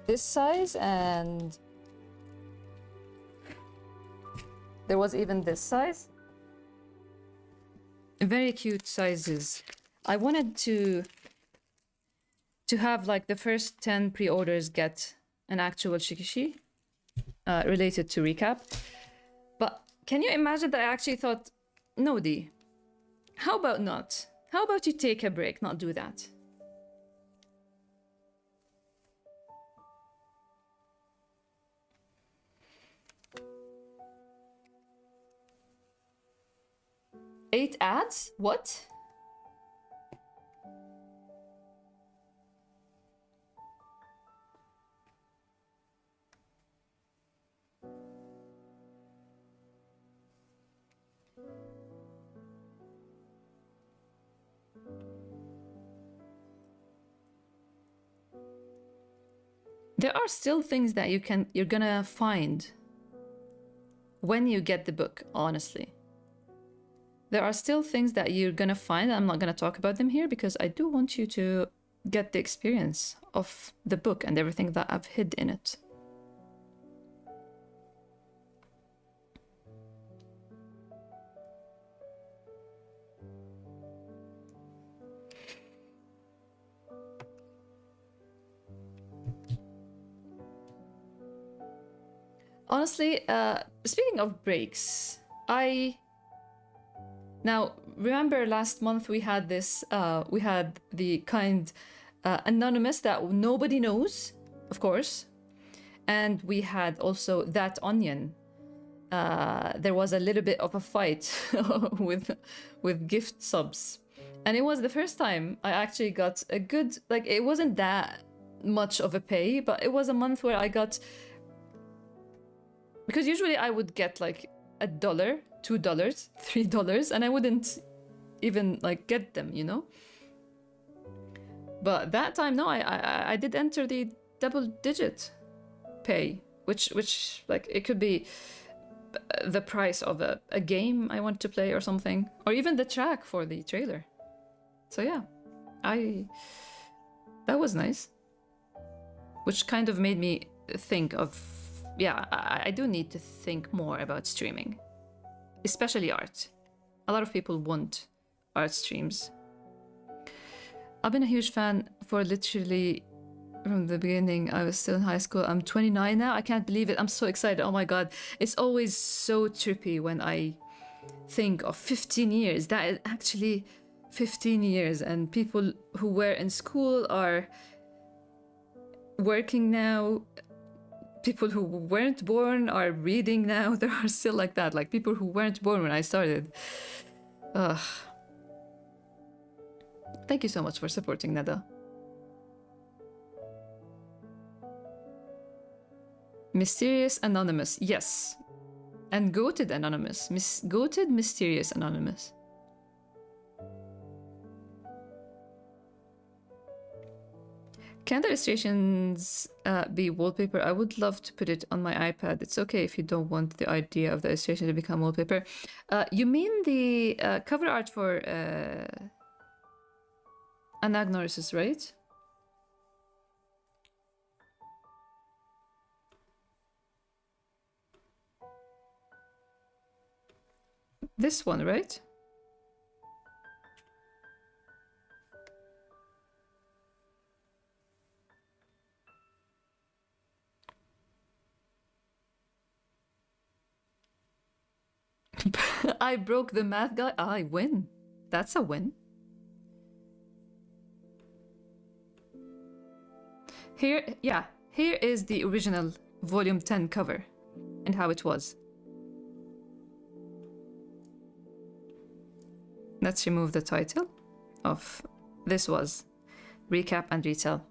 This size, and there was even this size. Very cute sizes. I wanted to have like the first 10 pre-orders get an actual shikishi related to recap. But can you imagine that I actually thought, no, Dee, how about not? How about you take a break, not do that? Eight ads? What? There are still things that you're gonna find when you get the book, honestly. There are still things that you're gonna find. I'm not gonna talk about them here because I do want you to get the experience of the book and everything that I've hid in it. Honestly, speaking of breaks, now remember last month we had this, we had the kind anonymous that nobody knows, of course, and we had also that onion. There was a little bit of a fight with gift subs, and it was the first time I actually got a good, like, it wasn't that much of a pay, but it was a month where I got. Because usually I would get like $1, $2, $3, and I wouldn't even like get them, you know? But that time, no, I did enter the double-digit pay, which like it could be the price of a game I want to play or something, or even the track for the trailer. So yeah, that was nice, which kind of made me think of. Yeah, I do need to think more about streaming, especially art. A lot of people want art streams. I've been a huge fan for literally from the beginning. I was still in high school. I'm 29 now. I can't believe it. I'm so excited. Oh my god. It's always so trippy when I think of 15 years. That is actually 15 years, and people who were in school are working now. People who weren't born are reading now. There are still like that, like people who weren't born when I started. Ugh. Thank you so much for supporting, Nada. Mysterious Anonymous, yes. And Goated Anonymous. Goated Mysterious Anonymous. Can the illustrations be wallpaper? I would love to put it on my iPad. It's okay if you don't want the idea of the illustration to become wallpaper. You mean the cover art for Anagnorisis, right? This one, right? I broke the math guy. I win. That's a win. Here, yeah, here is the original volume 10 cover and how it was. Let's remove the title of this was Recap and Retell.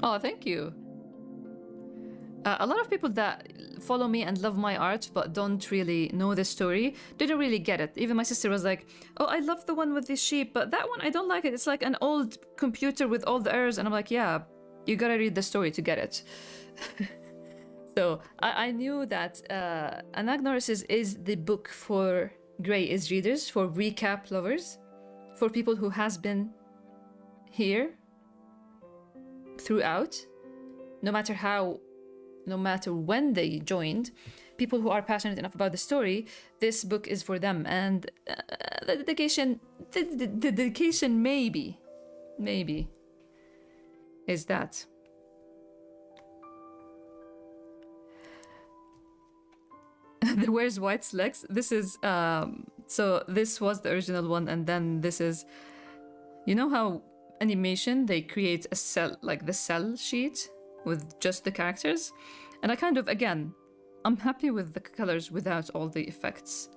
Oh, thank you. A lot of people that follow me and love my art but don't really know the story didn't really get it. Even my sister was like, oh, I love the one with the sheep, but that one, I don't like it. It's like an old computer with all the errors. And I'm like, yeah, you gotta read the story to get it. So I knew that Anagnorisis is the book for Grey is readers, for recap lovers, for people who has been here throughout, no matter when they joined, people who are passionate enough about the story, this book is for them. And the dedication maybe is that. Where's White's legs? This is, so this was the original one, and then this is, you know how animation, they create a cell, like the cell sheet with just the characters, and I kind of, again, I'm happy with the colors without all the effects.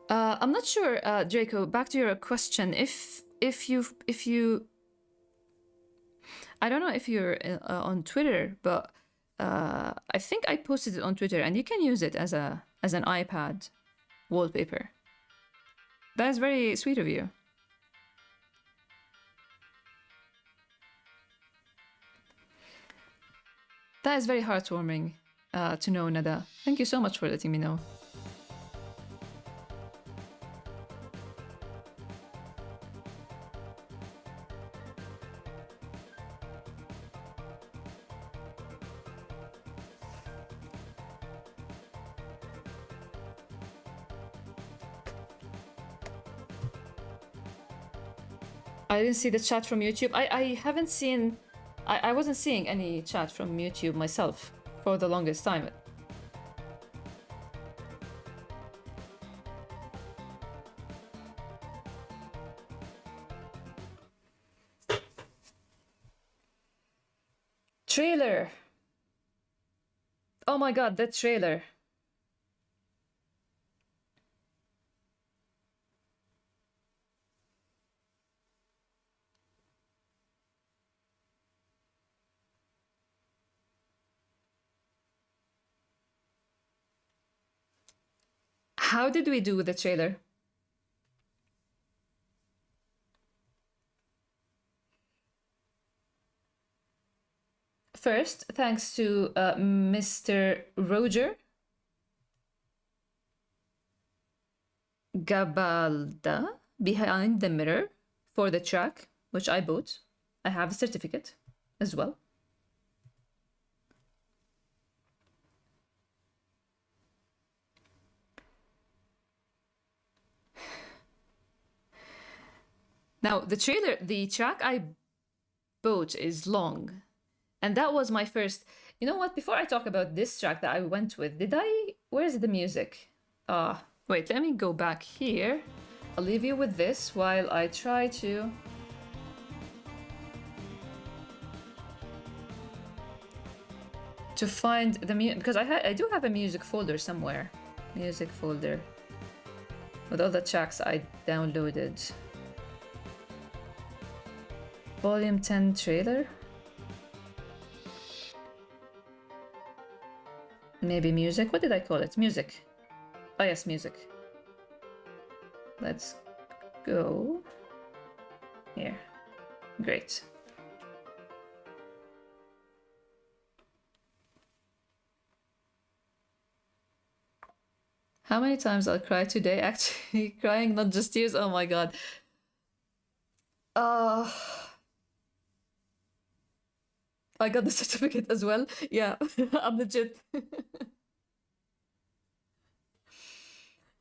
I'm not sure, Draco, back to your question, if you I don't know if you're on Twitter, but I think I posted it on Twitter, and you can use it as an iPad wallpaper. That is very sweet of you. That is very heartwarming to know, Nada. Thank you so much for letting me know. I didn't see the chat from YouTube. I haven't seen... I wasn't seeing any chat from YouTube myself for the longest time. Trailer! Oh my god, that trailer. How did we do with the trailer? First, thanks to Mr. Roger Gabalda behind the mirror for the track, which I bought. I have a certificate as well. Now, the track I bought is long. And that was my first... You know what? Before I talk about this track that I went with, where's the music? Wait, let me go back here. I'll leave you with this while I try to... find the music, because I do have a music folder somewhere. Music folder. With all the tracks I downloaded. Volume 10 trailer. Maybe music. What did I call it? Music. Oh yes, music. Let's go here. Great. How many times I'll cry today? Actually, crying, not just tears. Oh my god. I got the certificate as well. Yeah, I'm legit.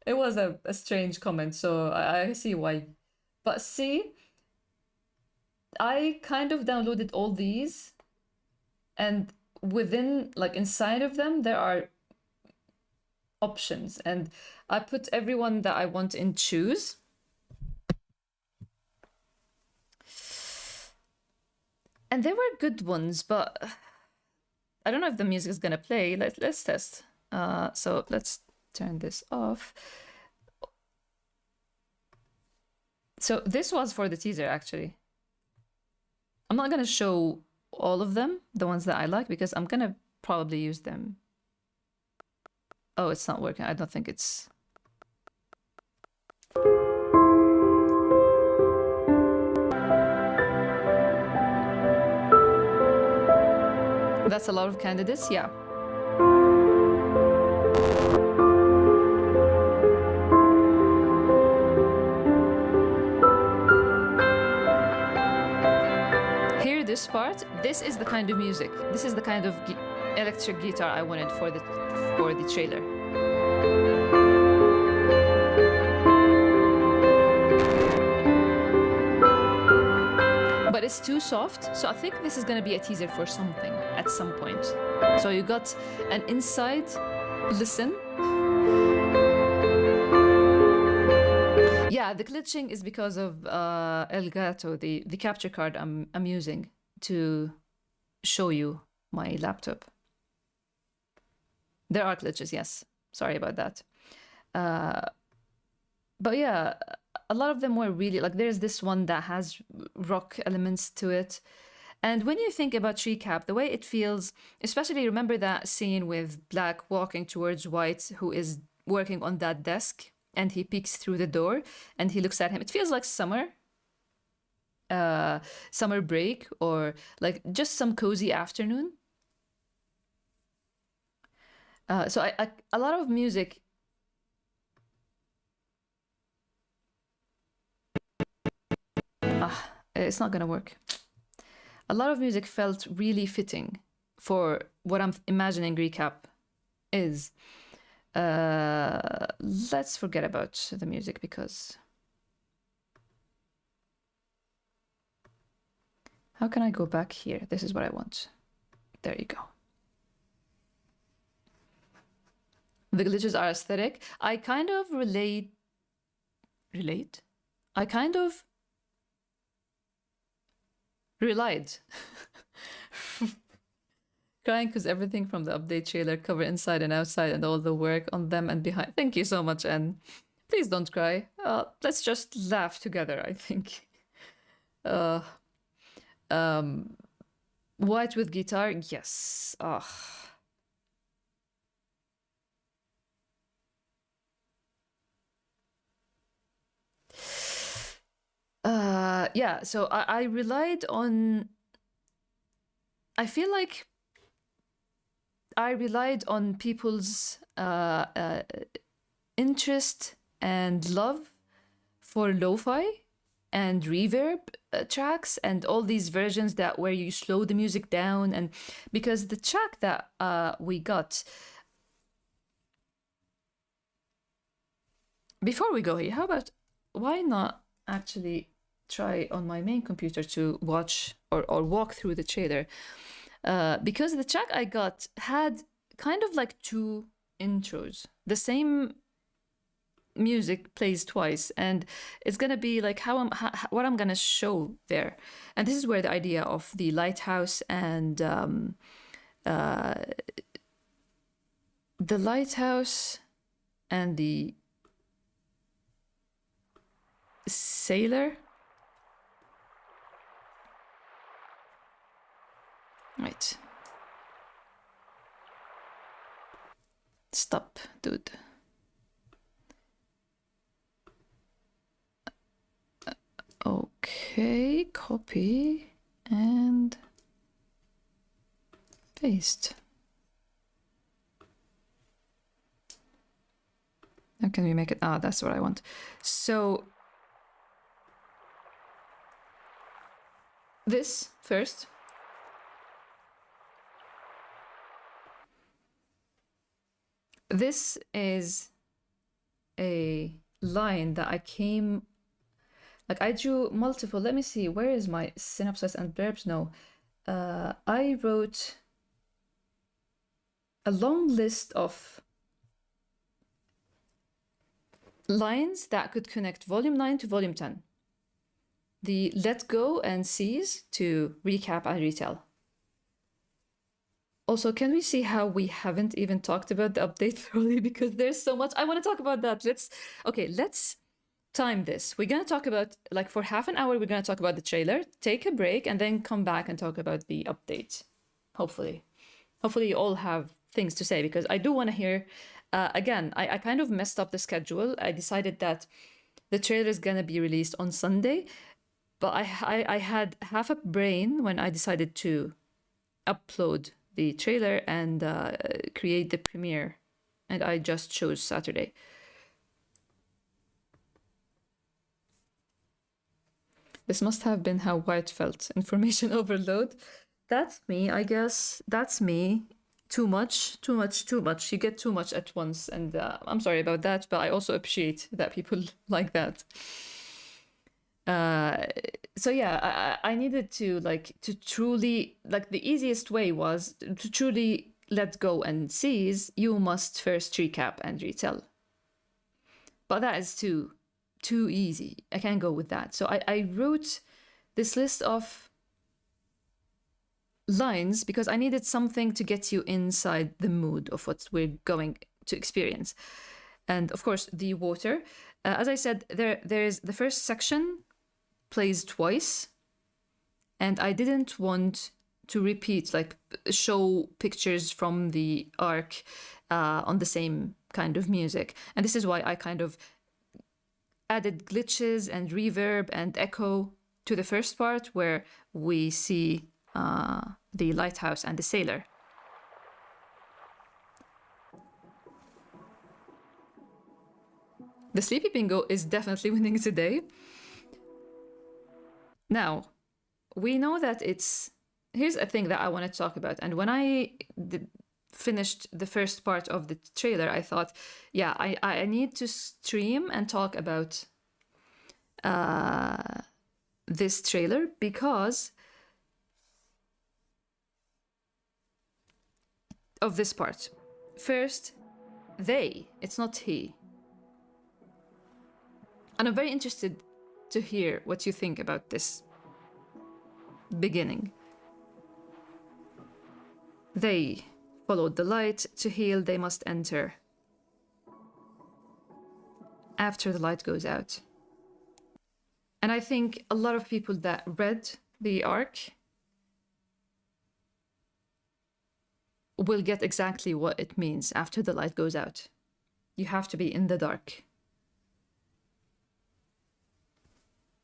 It was a strange comment, so I see why. But see, I kind of downloaded all these, and within, like inside of them, there are options, and I put everyone that I want in choose. And they were good ones, but I don't know if the music is gonna play. Let's test. So let's turn this off. So this was for the teaser, actually. I'm not gonna show all of them, the ones that I like, because I'm gonna probably use them. Oh, it's not working. I don't think it's... That's a lot of candidates, yeah. Hear this part? This is the kind of music. This is the kind of electric guitar I wanted for the trailer. But it's too soft, so I think this is gonna be a teaser for something at some point. So you got an inside listen. Yeah, the glitching is because of Elgato, the capture card I'm using to show you my laptop. There are glitches, yes. Sorry about that. But yeah, a lot of them were really, like, there's this one that has rock elements to it. And when you think about Recap, the way it feels, especially remember that scene with Black walking towards White, who is working on that desk, and he peeks through the door and he looks at him. It feels like summer break, or like just some cozy afternoon. So a lot of music. It's not gonna work. A lot of music felt really fitting for what I'm imagining Recap is. Let's forget about the music, because how can I go back here? This is what I want. There you go. The glitches are aesthetic. I kind of relate. I kind of relied. Crying because everything from the update trailer, cover inside and outside, and all the work on them and behind. Thank you so much, and please don't cry. Let's just laugh together, I think. White with guitar, yes. Yeah, so I relied on... I feel like I relied on people's interest and love for lo-fi and reverb tracks and all these versions that where you slow the music down, and because the track that we got... Before we go here, how about why not actually try on my main computer to watch or walk through the trailer? Because the track I got had kind of like two intros. The same music plays twice, and it's gonna be like what I'm gonna show there. And this is where the idea of the lighthouse and the lighthouse and the sailor. Right. Stop, dude. Okay, copy and paste. How can we make it? Ah, that's what I want. So this first. This is a line that I came, like I drew multiple. Let me see, where is my synopsis and blurbs? No. I wrote a long list of lines that could connect volume 9 to volume 10. The let go and seize to recap and retell. Also, can we see how we haven't even talked about the update thoroughly? Because there's so much. I want to talk about that. Let's time this. We're going to talk about, like, for half an hour, we're going to talk about the trailer, take a break, and then come back and talk about the update. Hopefully you all have things to say, because I do want to hear. Again, I kind of messed up the schedule. I decided that the trailer is going to be released on Sunday, but I had half a brain when I decided to upload the trailer and create the premiere, and I just chose Saturday. This must have been how White felt. Information overload. That's me, I guess. That's me. Too much. You get too much at once, and I'm sorry about that, but I also appreciate that people like that. So yeah, I needed to truly, like, the easiest way was to truly let go and seize. You must first recap and retell. But that is too easy. I can't go with that. So I wrote this list of lines because I needed something to get you inside the mood of what we're going to experience. And of course, the water. As I said, there's the first section plays twice, and I didn't want to repeat, like, show pictures from the arc on the same kind of music. And this is why I kind of added glitches and reverb and echo to the first part, where we see the lighthouse and the sailor. The Sleepy Bingo is definitely winning today. Now, we know that here's a thing that I want to talk about. And when I finished the first part of the trailer, I thought, yeah, I need to stream and talk about this trailer because of this part. First, it's not he. And I'm very interested to hear what you think about this beginning. They followed the light. To heal, they must enter. After the light goes out. And I think a lot of people that read the arc will get exactly what it means after the light goes out. You have to be in the dark.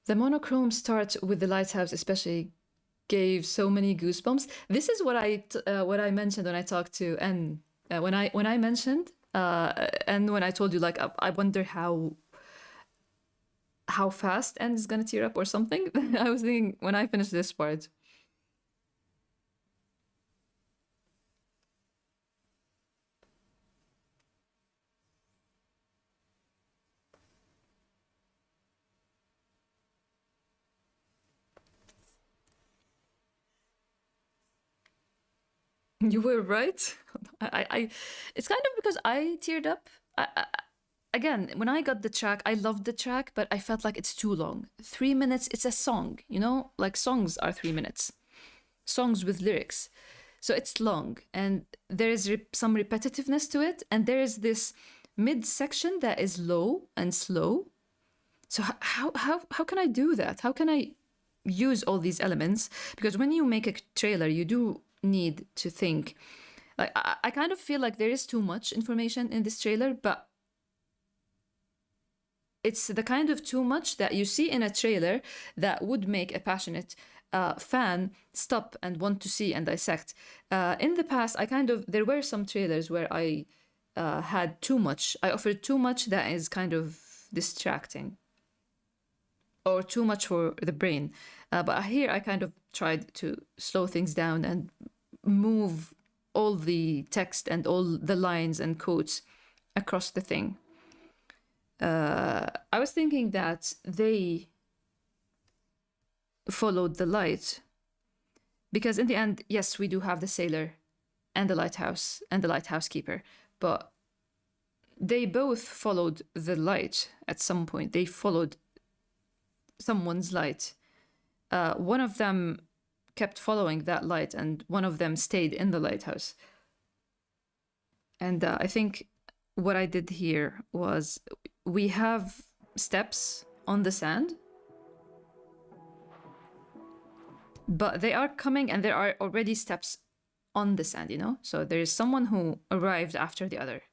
The monochrome start with the lighthouse especially gave so many goosebumps. This is what I mentioned when I talked to N. When I mentioned and when I told you, like, I wonder how fast N is gonna tear up or something. I was thinking when I finished this part. You were right. It's kind of because I teared up. Again, when I got the track, I loved the track, but I felt like it's too long. 3 minutes, it's a song, you know? Like, songs are 3 minutes. Songs with lyrics. So it's long, and there is some repetitiveness to it, and there is this mid-section that is low and slow. So how can I do that? How can I use all these elements? Because when you make a trailer, you do need to think. Like I kind of feel like there is too much information in this trailer, but it's the kind of too much that you see in a trailer that would make a passionate fan stop and want to see and dissect. In the past, there were some trailers where I had too much. I offered too much that is kind of distracting or too much for the brain. But here I kind of tried to slow things down and move all the text and all the lines and quotes across the thing. I was thinking that they followed the light because in the end, yes, we do have the sailor and the lighthouse and the lighthouse keeper, but they both followed the light at some point. They followed someone's light. One of them kept following that light and one of them stayed in the lighthouse. And I think what I did here was we have steps on the sand, but they are coming and there are already steps on the sand, you know? So there is someone who arrived after the other.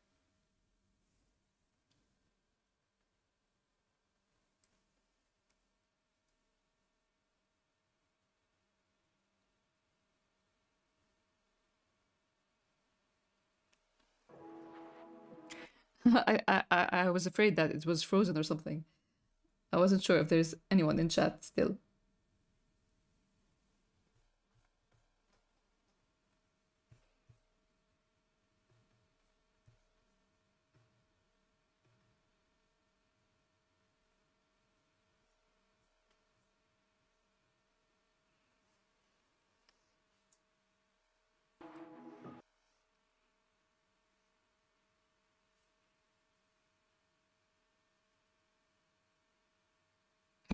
I was afraid that it was frozen or something. I wasn't sure if there's anyone in chat still.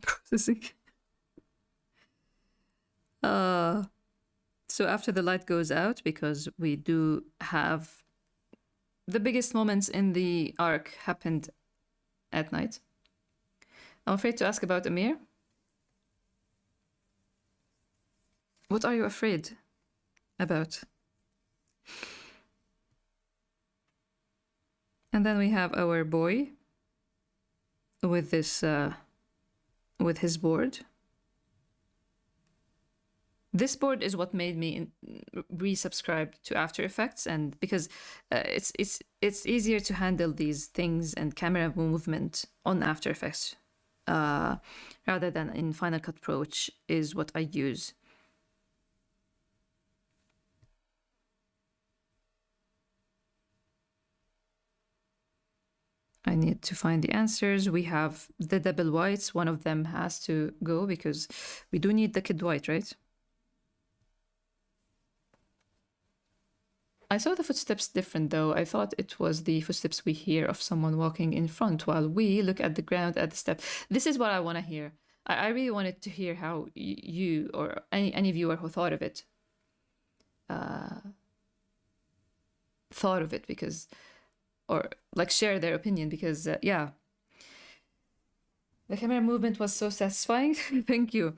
Processing. So after the light goes out, because we do have the biggest moments in the arc happened at night. I'm afraid to ask about Amir. What are you afraid about? And then we have our boy with this with his board. This board is what made me resubscribe to After Effects, and because it's easier to handle these things and camera movement on After Effects rather than in Final Cut Pro, which is what I use. I need to find the answers. We have the double whites. One of them has to go because we do need the kid white, right? I saw the footsteps different though. I thought it was the footsteps we hear of someone walking in front while we look at the ground at the step. This is what I want to hear. I really wanted to hear how you or any viewer who thought of it because, or like share their opinion because yeah, the camera movement was so satisfying. Thank you.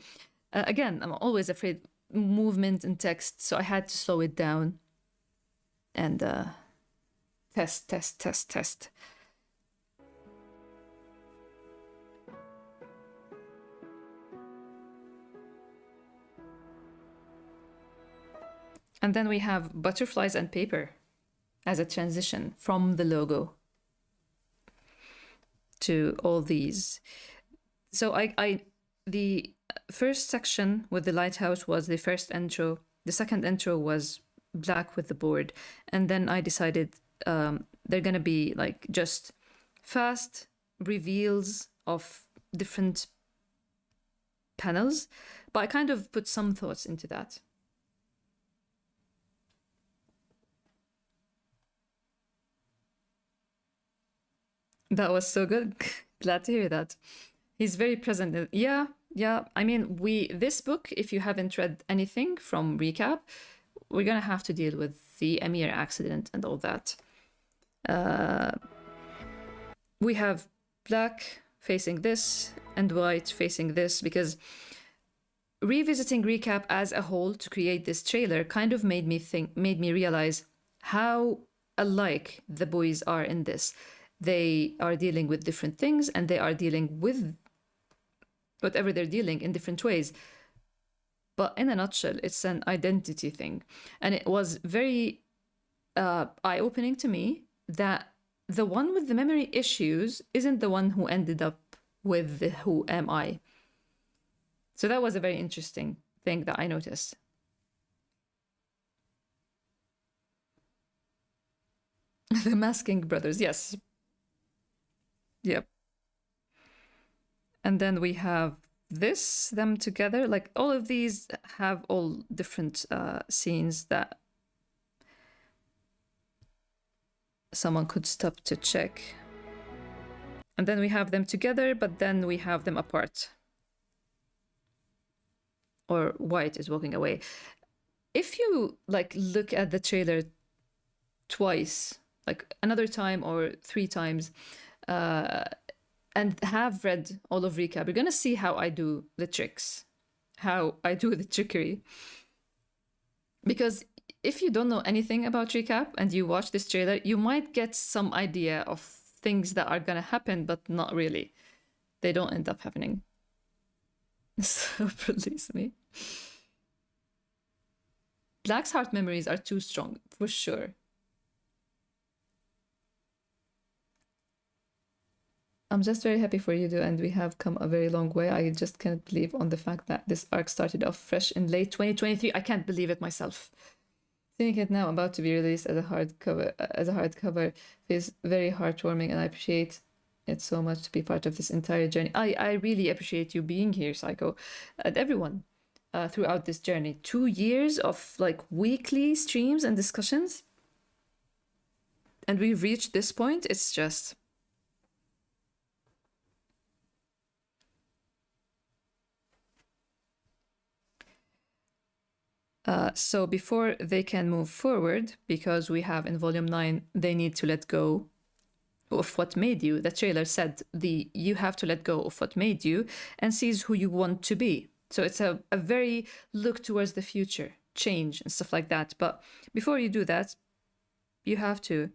Again, I'm always afraid movement and text, so I had to slow it down and test. And then we have butterflies and paper as a transition from the logo to all these. So the first section with the lighthouse was the first intro. The second intro was black with the board. And then I decided they're gonna be like just fast reveals of different panels. But I kind of put some thoughts into that. That was so good. Glad to hear that. He's very present. Yeah. I mean, this book, if you haven't read anything from recap, we're gonna have to deal with the Amir accident and all that. We have black facing this and white facing this because revisiting recap as a whole to create this trailer kind of made me realize how alike the boys are in this. They are dealing with different things and they are dealing with whatever they're dealing in different ways. But in a nutshell, it's an identity thing. And it was very eye opening to me that the one with the memory issues isn't the one who ended up with the who am I. So that was a very interesting thing that I noticed. The Masking Brothers, yes. Yep. And then we have them together. Like all of these have all different scenes that someone could stop to check. And then we have them together, but then we have them apart. Or White is walking away. If you like look at the trailer twice, like another time or 3 times, and have read all of recap, you're gonna see how I do the tricks, how I do the trickery. Because if you don't know anything about recap and you watch this trailer, you might get some idea of things that are gonna happen, but not really. They don't end up happening. So release me. Black's heart memories are too strong, for sure. I'm just very happy for you, and we have come a very long way. I just can't believe on the fact that this arc started off fresh in late 2023. I can't believe it myself. Seeing it now about to be released as a hardcover is very heartwarming, and I appreciate it so much to be part of this entire journey. I really appreciate you being here, Psycho, and everyone throughout this journey. 2 years of like weekly streams and discussions, and we've reached this point. It's just so before they can move forward, because we have in volume 9, they need to let go of what made you. The trailer said you have to let go of what made you and seize who you want to be. So it's a very look towards the future, change and stuff like that. But before you do that, you have to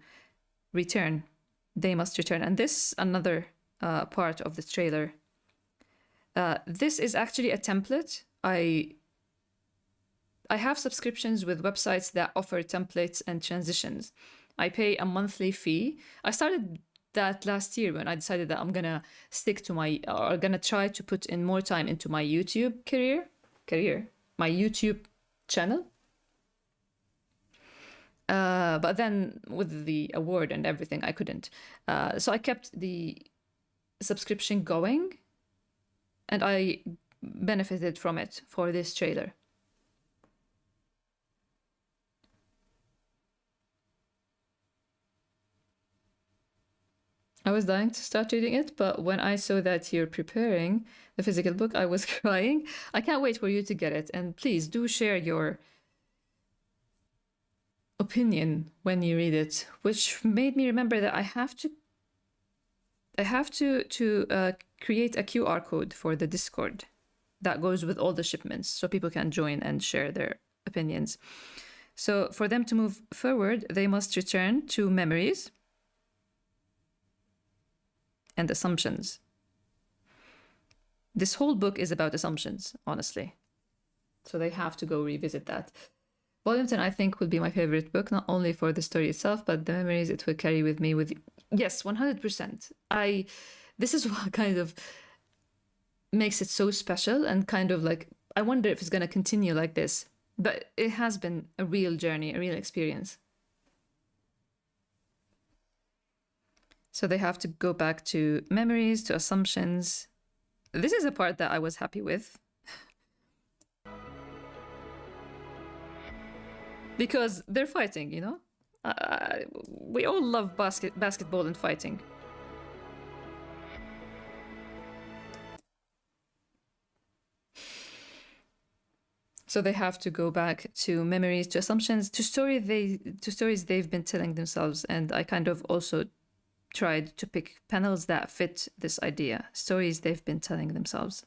return. They must return. And this another part of the trailer. This is actually a template. I have subscriptions with websites that offer templates and transitions. I pay a monthly fee. I started that last year when I decided that I'm gonna stick to gonna try to put in more time into my YouTube my YouTube channel. But then with the award and everything, I couldn't. So I kept the subscription going, and I benefited from it for this trailer. I was dying to start reading it, but when I saw that you're preparing the physical book, I was crying. I can't wait for you to get it. And please do share your opinion when you read it, which made me remember that I have to create a QR code for the Discord that goes with all the shipments so people can join and share their opinions. So for them to move forward, they must return to memories and assumptions. This whole book is about assumptions, honestly. So they have to go revisit that. Volume 10, I think, will be my favorite book, not only for the story itself, but the memories it will carry with me. Yes, 100%. This is what kind of makes it so special, and kind of like, I wonder if it's going to continue like this. But it has been a real journey, a real experience. So they have to go back to memories, to assumptions. This is a part that I was happy with. Because they're fighting, you know? We all love basketball and fighting. So they have to go back to memories, to assumptions, to stories they've been telling themselves. And I kind of also tried to pick panels that fit this idea, stories they've been telling themselves.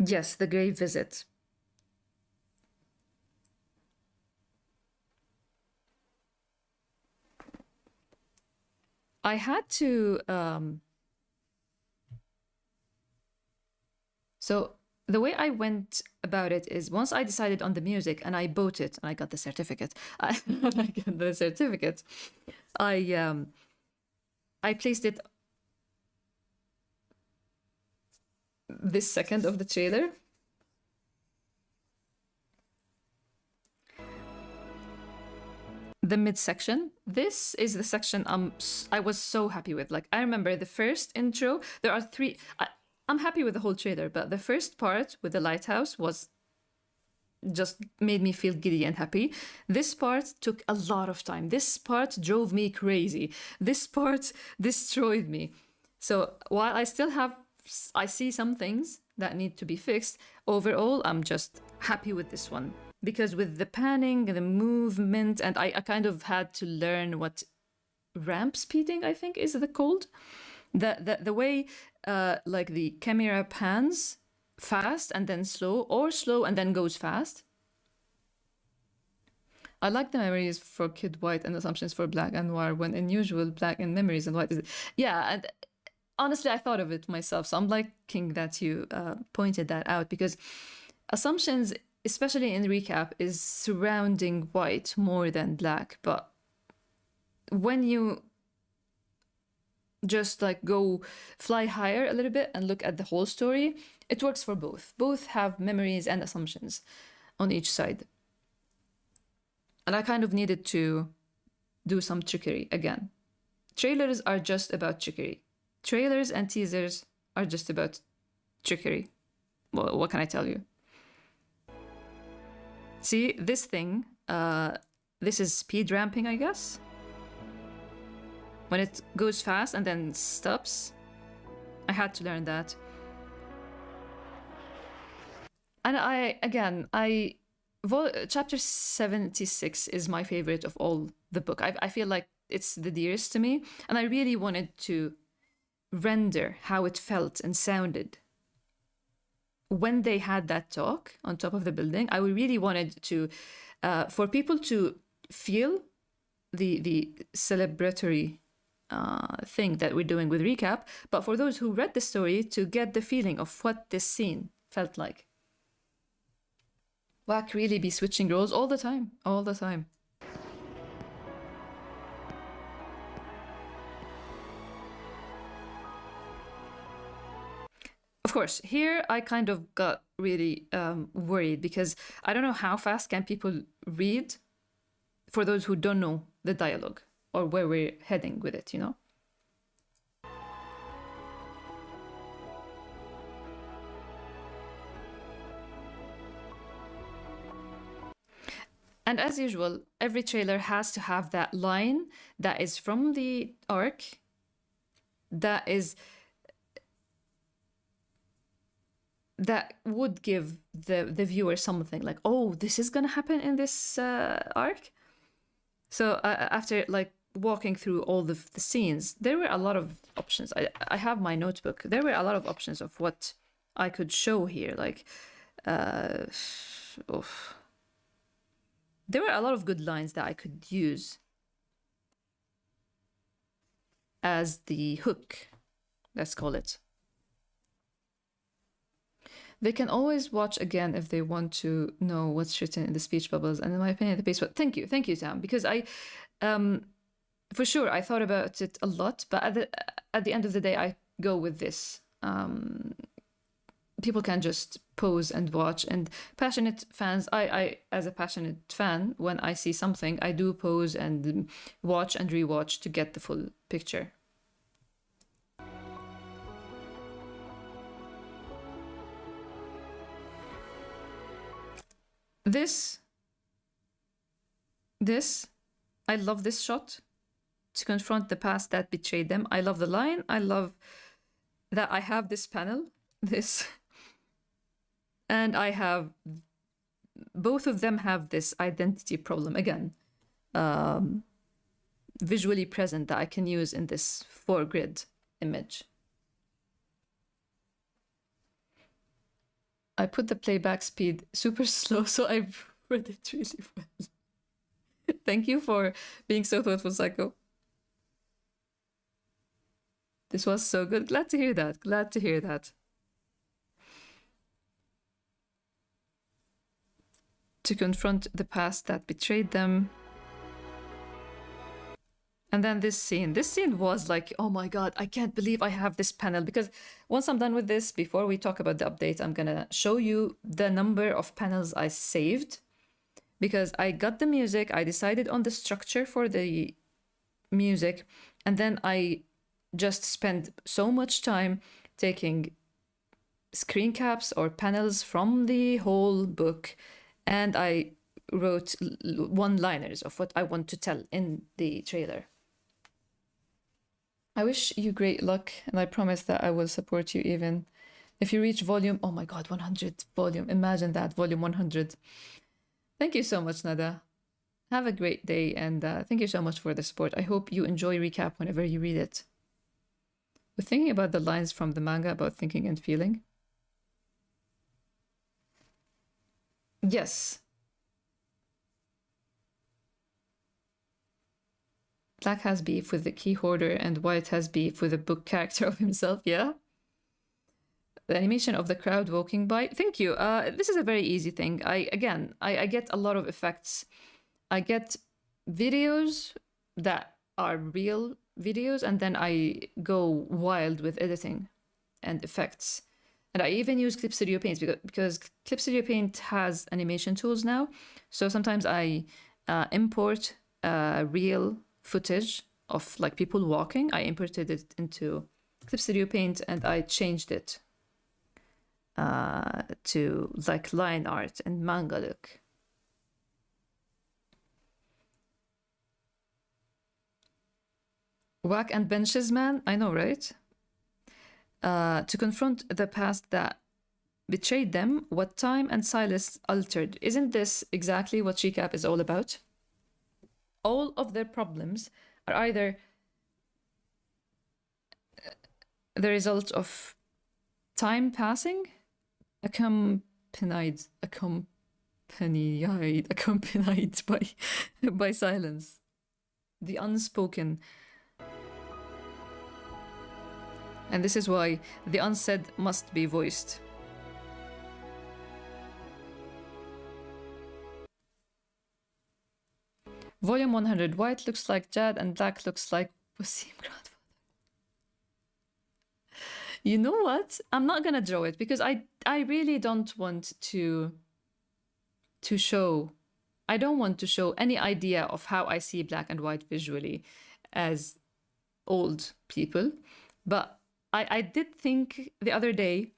Yes, the grave visit. I had to so the way I went about it is once I decided on the music and I bought it and I got the certificate. I got the certificate. I placed it this second of the trailer. The midsection. This is the section I was so happy with. Like I remember the first intro. There are three. I'm happy with the whole trailer, but the first part with the lighthouse was just made me feel giddy and happy. This part took a lot of time. This part drove me crazy. This part destroyed me. So while I see some things that need to be fixed, overall, I'm just happy with this one. Because with the panning, the movement, and I kind of had to learn what ramp speeding, I think, is the called. The way like the camera pans fast and then slow, or slow and then goes fast. I like the memories for Kid White and assumptions for Black and Noir when unusual black and memories and white is. Yeah, and honestly, I thought of it myself, so I'm liking that you pointed that out because assumptions, especially in recap, is surrounding white more than black. But when you just like go fly higher a little bit and look at the whole story, it works for both. Both have memories and assumptions on each side. And I kind of needed to do some trickery again. Trailers are just about trickery. Trailers and teasers are just about trickery. Well, what can I tell you? See, this thing, this is speed ramping, I guess? When it goes fast and then stops. I had to learn that. And chapter 76 is my favorite of all the book. I feel like it's the dearest to me. And I really wanted to render how it felt and sounded when they had that talk on top of the building. I really wanted to, for people to feel the celebratory thing that we're doing with recap, but for those who read the story to get the feeling of what this scene felt like. Wack really be switching roles all the time, all the time. Of course, here I kind of got really worried because I don't know how fast can people read for those who don't know the dialogue or where we're heading with it, you know? And as usual, every trailer has to have that line that is from the arc that would give the viewer something like, oh, this is gonna happen in this arc. So after like walking through all the scenes, there were a lot of options. I have my notebook. There were a lot of options of what I could show here. Like, there were a lot of good lines that I could use as the hook, let's call it. They can always watch again if they want to know what's written in the speech bubbles. And in my opinion, the base. Thank you, Tam, because I, for sure, I thought about it a lot. But at the end of the day, I go with this. People can just pause and watch. And passionate fans, I as a passionate fan, when I see something, I do pause and watch and rewatch to get the full picture. This, I love this shot to confront the past that betrayed them. I love the line. I love that I have this panel, this, and I have, both of them have this identity problem again, visually present that I can use in this 4-grid image. I put the playback speed super slow, so I read it really well. Thank you for being so thoughtful, Psycho. This was so good. Glad to hear that. Glad to hear that. To confront the past that betrayed them. And then this scene was like, oh my god, I can't believe I have this panel. Because once I'm done with this, before we talk about the updates, I'm gonna show you the number of panels I saved. Because I got the music, I decided on the structure for the music, and then I just spent so much time taking screen caps or panels from the whole book, and I wrote one-liners of what I want to tell in the trailer. I wish you great luck, and I promise that I will support you even if you reach volume, oh my god, 100 volume. Imagine that, volume 100. Thank you so much, Nada. Have a great day, and thank you so much for the support. I hope you enjoy recap whenever you read it. We're thinking about the lines from the manga about thinking and feeling. Yes. Black has beef with the key hoarder, and White has beef with the book character of himself, yeah? The animation of the crowd walking by. Thank you. This is a very easy thing. I get a lot of effects. I get videos that are real videos, and then I go wild with editing and effects. And I even use Clip Studio Paint because Clip Studio Paint has animation tools now. So sometimes I import real footage of like people walking. I imported it into Clip Studio Paint and I changed it to like line art and manga look. Whack and benches, man. I know, right? To confront the past that betrayed them, what time and Silas altered. Isn't this exactly what Recap is all about? All of their problems are either the result of time passing, accompanied by silence, the unspoken. And this is why the unsaid must be voiced. Volume 100. White looks like Jad and Black looks like Wasim grandfather. You know what? I'm not gonna draw it because I really don't want to show. I don't want to show any idea of how I see Black and White visually as old people. But I did think the other day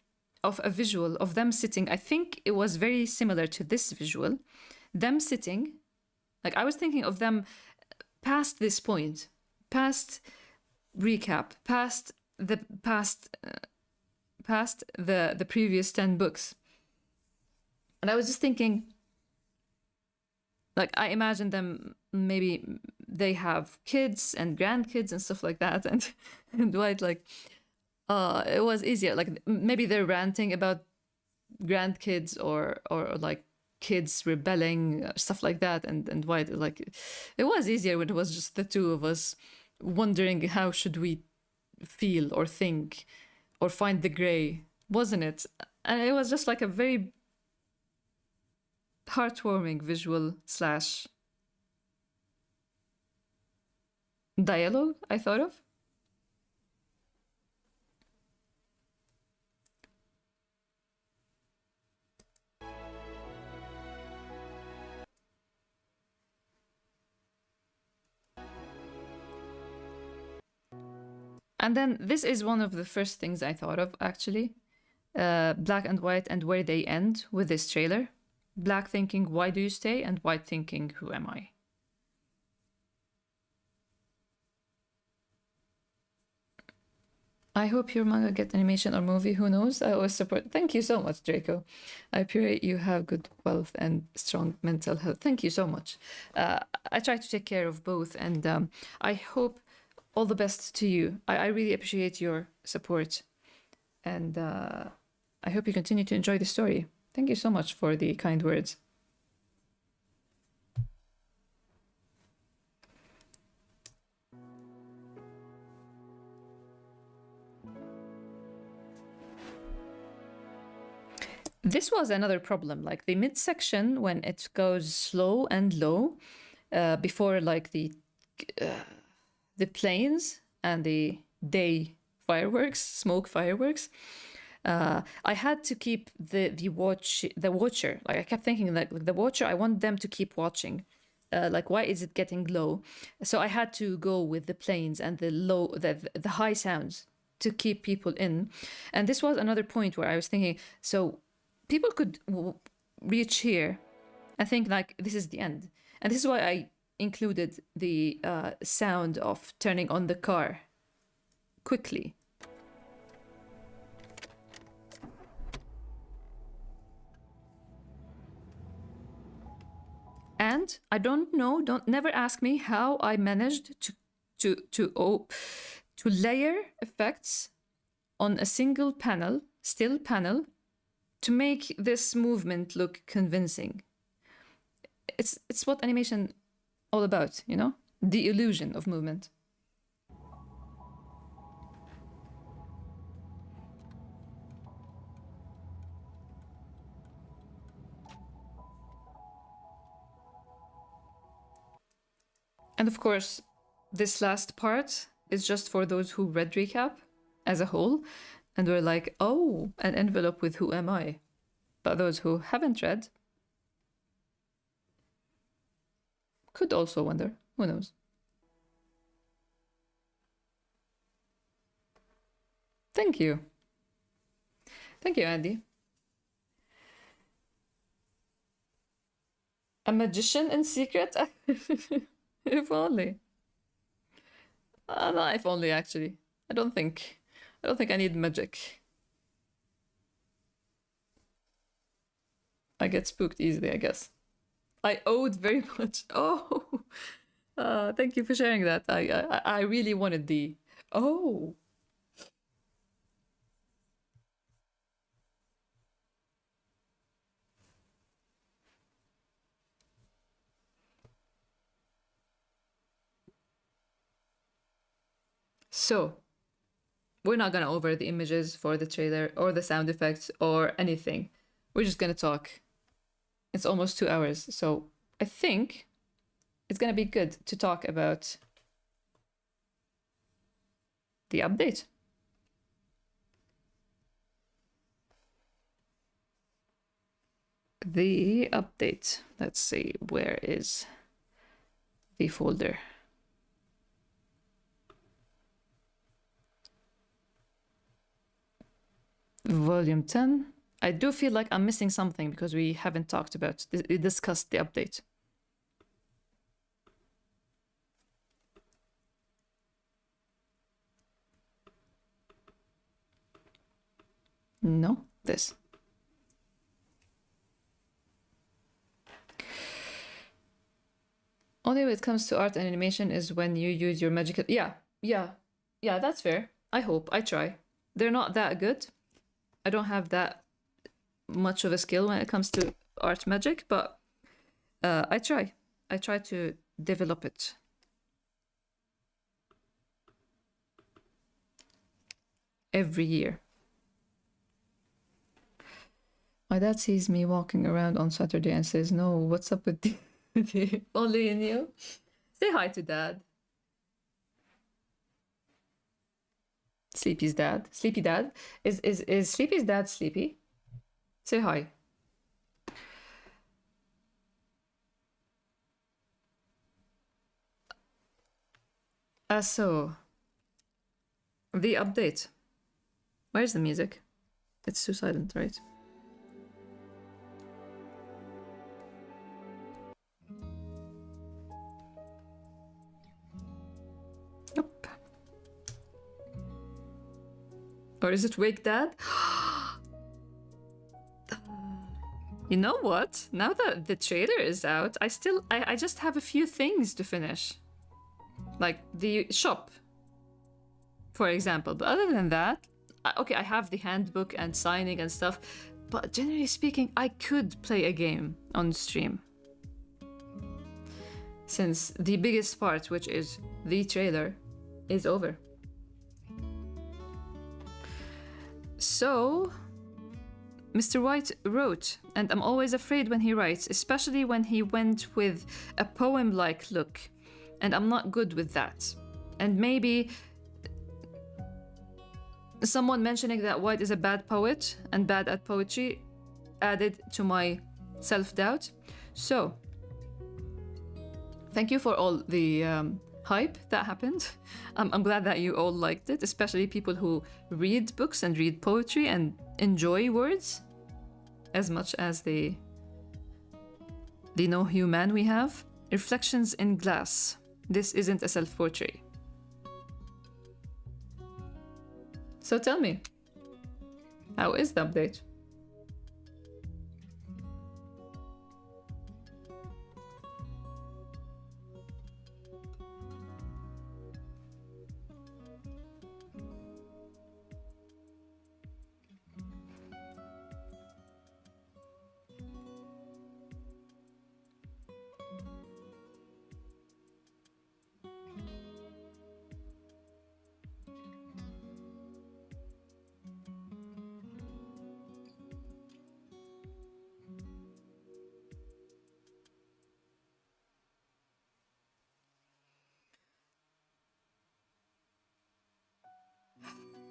of a visual of them sitting. I think it was very similar to this visual. Them sitting, like I was thinking of them past this point, past recap, past the previous 10 books. And I was just thinking, like I imagine them, maybe they have kids and grandkids and stuff like that, and Dwight like it was easier, like maybe they're ranting about grandkids or like kids rebelling, stuff like that, and Dwight like it was easier when it was just the two of us wondering how should we feel or think or find the gray, wasn't it? And it was just like a very heartwarming visual slash dialogue I thought of. And then this is one of the first things I thought of, actually. Black and White and where they end with this trailer. Black thinking, why do you stay? And White thinking, who am I? I hope your manga get animation or movie, who knows? I always support. Thank you so much, Draco. I pray you have good wealth and strong mental health. Thank you so much. I try to take care of both, and I hope all the best to you. I really appreciate your support, and I hope you continue to enjoy the story. Thank you so much for the kind words. This was another problem, like the midsection when it goes slow and low, before like the planes and the day fireworks, smoke fireworks. I had to keep the watcher. Like I kept thinking like the watcher, I want them to keep watching. Like why is it getting low? So I had to go with the planes and the high sounds to keep people in. And this was another point where I was thinking, so people could reach here and think like this is the end. And this is why I included the sound of turning on the car quickly. And I don't know, never ask me how I managed to layer effects on a single panel, still panel, to make this movement look convincing. It's what animation all about, you know? The illusion of movement. And of course, this last part is just for those who read recap as a whole and were like, oh, an envelope with who am I? But those who haven't read could also wonder. Who knows? Thank you. Thank you, Andy. A magician in secret? If only. Not if only, actually. I don't think I need magic. I get spooked easily, I guess. I owed very much. Oh, thank you for sharing that. I really wanted the. Oh. So, we're not gonna over the images for the trailer or the sound effects or anything. We're just gonna talk. It's almost 2 hours, so I think it's gonna be good to talk about the update. The update. Let's see, where is the folder? Volume 10. I do feel like I'm missing something because we haven't talked about, discussed the update. No, this. Only when it comes to art and animation is when you use your magical. Yeah, that's fair. I hope. I try. They're not that good. I don't have that much of a skill when it comes to art magic, but I try. I try to develop it. Every year. My dad sees me walking around on Saturday and says, no, what's up with the only in you? Say hi to dad. Sleepy's dad. Sleepy dad. Is Sleepy's dad sleepy? Say hi. So the update. Where's the music? It's too silent, right? Nope. Or is it Wake Dad? You know what? Now that the trailer is out, I just have a few things to finish. Like the shop, for example. But other than that, okay, I have the handbook and signing and stuff. But generally speaking, I could play a game on stream. Since the biggest part, which is the trailer, is over. So, Mr. White wrote, and I'm always afraid when he writes, especially when he went with a poem-like look, and I'm not good with that. And maybe someone mentioning that White is a bad poet and bad at poetry added to my self-doubt. So, thank you for all the hype that happened. I'm glad that you all liked it, especially people who read books and read poetry and enjoy words as much as they know human we have. Reflections in glass. This isn't a self-portrait. So tell me, how is the update?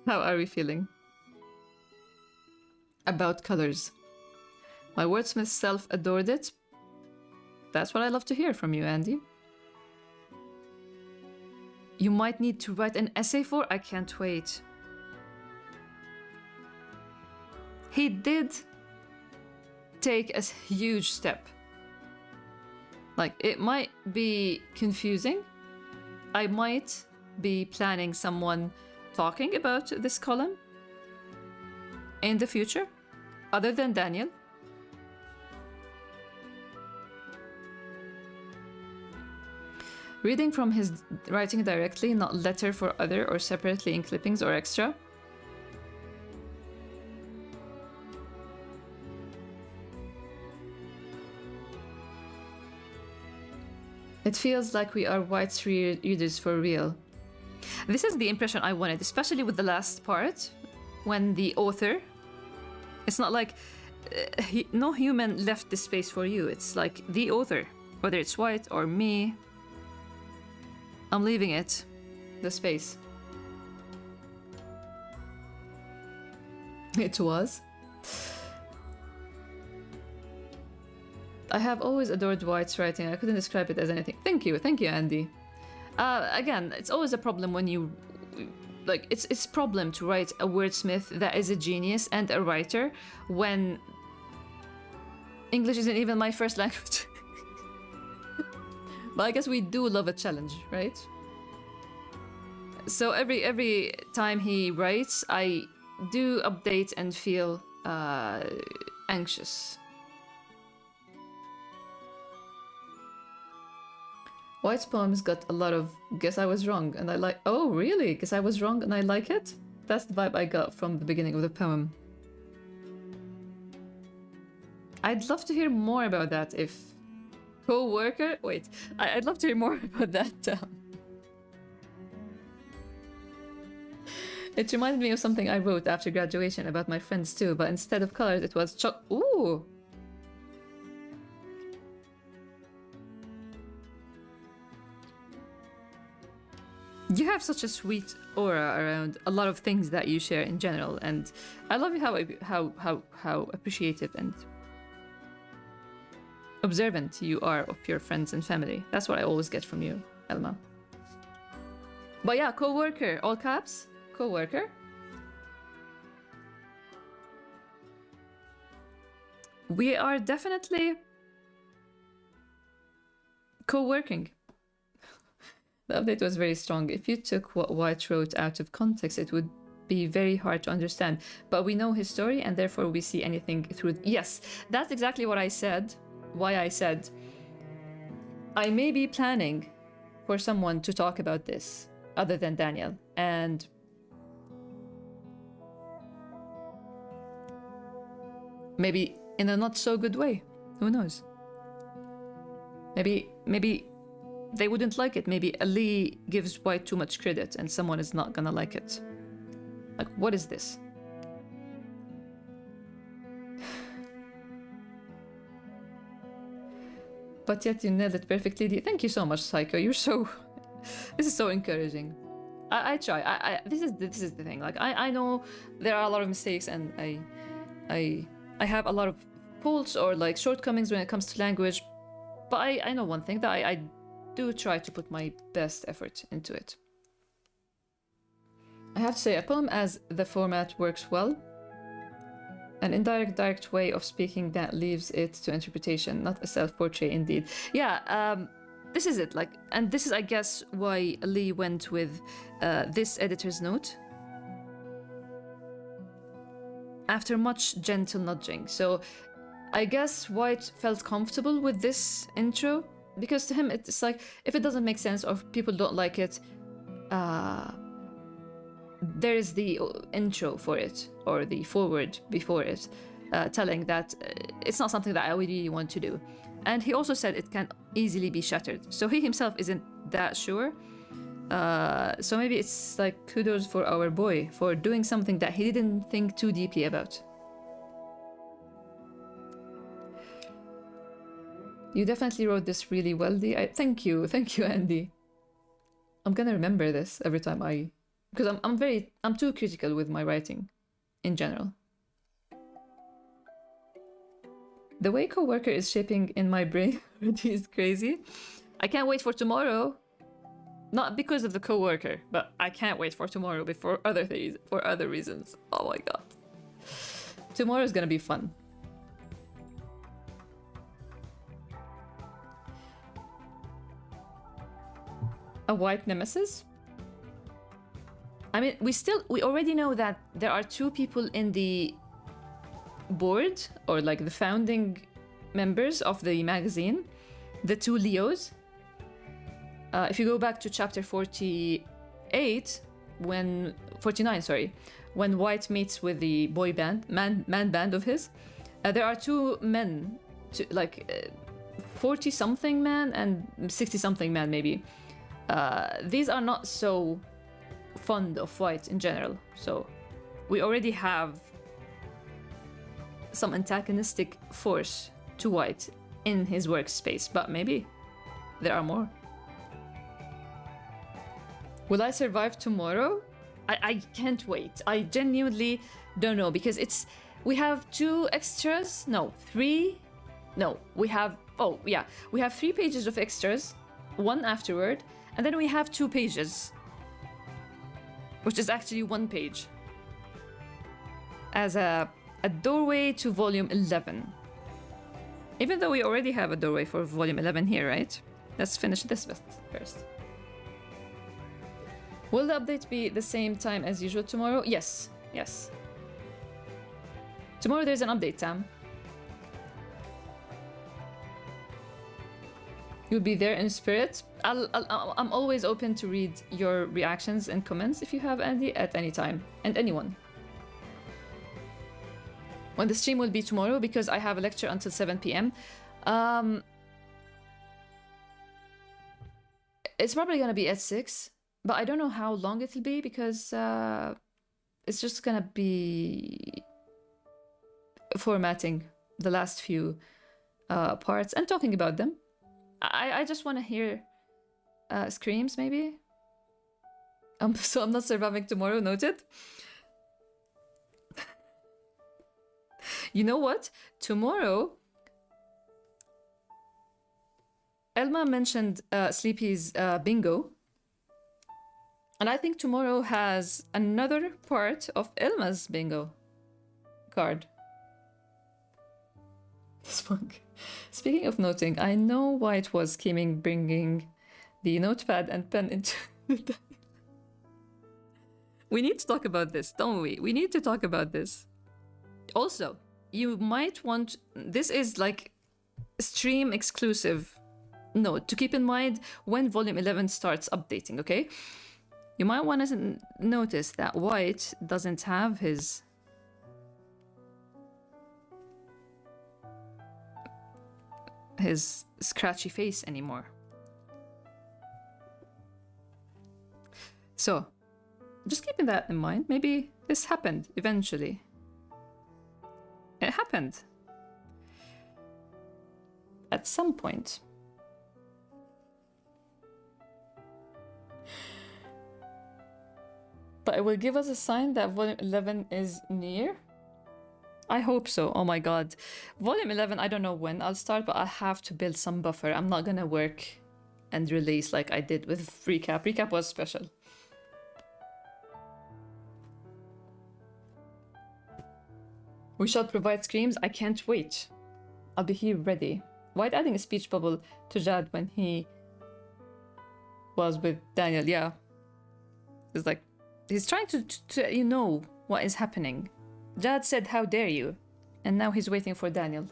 How are we feeling about colors? My wordsmith self adored it. That's what I love to hear from you, Andy. You might need to write an essay for. I can't wait. He did take a huge step. Like, it might be confusing. I might be planning someone talking about this column in the future, other than Daniel. Reading from his writing directly, not letter for other or separately in clippings or extra. It feels like we are White's readers for real. This is the impression I wanted, especially with the last part, when the author... It's not like no human left the space for you. It's like the author, whether it's White or me. I'm leaving it, the space. It was. I have always adored White's writing. I couldn't describe it as anything. Thank you, Andy. Again, it's always a problem when you... Like, it's problem to write a wordsmith that is a genius and a writer when English isn't even my first language. But I guess we do love a challenge, right? So every time he writes, I do update and feel anxious. White's poems got a lot of guess I was wrong and I like... Oh, really? Guess I was wrong and I like it? That's the vibe I got from the beginning of the poem. I'd love to hear more about that if... Co-worker? Wait, I'd love to hear more about that. It reminded me of something I wrote after graduation about my friends too, but instead of colors it was Ooh! You have such a sweet aura around a lot of things that you share in general, and I love how appreciative and observant you are of your friends and family. That's what I always get from you, Elma. But yeah, co-worker, all caps, co-worker. We are definitely co-working. The update was very strong. If you took what White wrote out of context, it would be very hard to understand. But we know his story, and therefore we see anything through... Yes, that's exactly what I said. Why I said I may be planning for someone to talk about this other than Daniel. And Maybe in a not so good way. Who knows? Maybe they wouldn't like it. Maybe Ali gives White too much credit and someone is not gonna like it. Like, what is this? But yet you nailed it perfectly. Thank you so much, Psycho. You're so... This is so encouraging. I try. This is the thing. Like, I know there are a lot of mistakes and I have a lot of faults or like shortcomings when it comes to language. But I know one thing, that I do try to put my best effort into it. I have to say, a poem as the format works well. An indirect, direct way of speaking that leaves it to interpretation, not a self-portrait indeed. Yeah, this is it. Like, and this is, I guess, why Lee went with this editor's note. After much gentle nudging. So I guess White felt comfortable with this intro, because to him it's like, if it doesn't make sense or if people don't like it, there is the intro for it, or the forward before it, telling that it's not something that I really want to do. And he also said it can easily be shattered. So he himself isn't that sure. So maybe it's like kudos for our boy for doing something that he didn't think too deeply about. You definitely wrote this really well, Dee. Thank you, Andy. I'm gonna remember this every time because I'm too critical with my writing in general. The way coworker is shaping in my brain already is crazy. I can't wait for tomorrow. Not because of the coworker, but I can't wait for tomorrow for other things, for other reasons. Oh my god. Tomorrow is gonna be fun. A white nemesis? I mean, we already know that there are two people in the board, or like the founding members of the magazine, the two Leos. If you go back to chapter 49, when White meets with the boy band, man band of his, there are two men, 40-something man and 60-something man maybe. These are not so fond of White in general, so we already have some antagonistic force to White in his workspace, but maybe there are more. Will I survive tomorrow? I can't wait. I genuinely don't know, because we have two extras. No, three. No, we have 3 pages of extras, one afterward, and then we have 2 pages, which is actually 1 page, as a doorway to volume 11. Even though we already have a doorway for volume 11 here, right? Let's finish this bit first. Will the update be the same time as usual tomorrow? Yes. Tomorrow there's an update, Tam. You'll be there in spirit. I'm always open to read your reactions and comments if you have, Andy, at any time. And anyone. When the stream will be tomorrow, because I have a lecture until 7 p.m. It's probably gonna be at 6, but I don't know how long it'll be, because it's just gonna be formatting the last few parts and talking about them. I just want to hear screams, maybe. So I'm not surviving tomorrow, noted. You know what? Tomorrow, Elma mentioned Sleepy's bingo. And I think tomorrow has another part of Elma's bingo card. Spunk. Speaking of noting, I know White was scheming bringing the notepad and pen into the... We need to talk about this, don't we? We need to talk about this. Also, you might want... This is like stream exclusive note to keep in mind when volume 11 starts updating, okay? You might want to notice that White doesn't have his his scratchy face anymore. So, just keeping that in mind, maybe this happened eventually. It happened. At some point. But it will give us a sign that volume 11 is near. I hope so. Oh my god. Volume 11, I don't know when I'll start, but I have to build some buffer. I'm not gonna work and release like I did with Recap. Recap was special. We shall provide screams. I can't wait. I'll be here ready. White adding a speech bubble to Jad when he was with Daniel. Yeah. It's like, he's trying to you know what is happening. Jad said, "How dare you?" And now he's waiting for Daniel.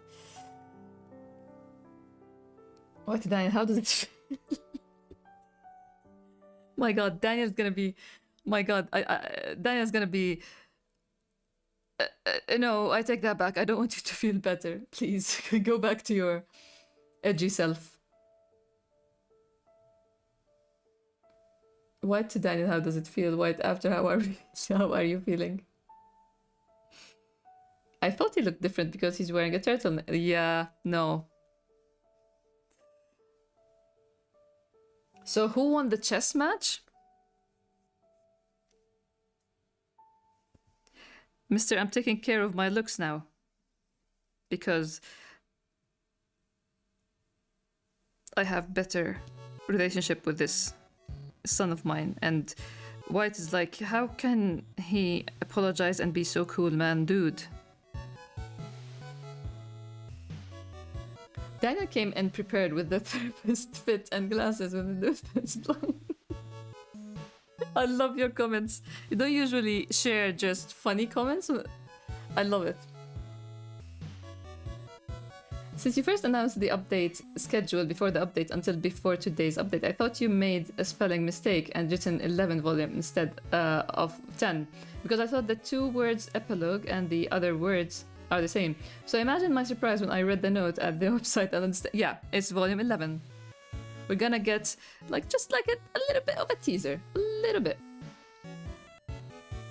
What, Daniel? How does it feel? My god, Daniel's gonna be... My god, Daniel's gonna be... no, I take that back. I don't want you to feel better. Please, go back to your edgy self. White to Daniel, how does it feel? White after, how are you feeling? I thought he looked different because he's wearing a turtleneck. Yeah, no. So who won the chess match? Mister, I'm taking care of my looks now. Because I have better relationship with this son of mine. And White is like, how can he apologize and be so cool, man, dude? Daniel came in prepared with the therapist fit and glasses with the face blind. I love your comments. You don't usually share just funny comments. I love it. Since you first announced the update schedule before the update until before today's update, I thought you made a spelling mistake and written 11 volume instead of 10. Because I thought the two words epilogue and the other words are the same. So imagine my surprise when I read the note at the website and yeah, it's volume 11. We're gonna get just like a little bit of a teaser. A little bit.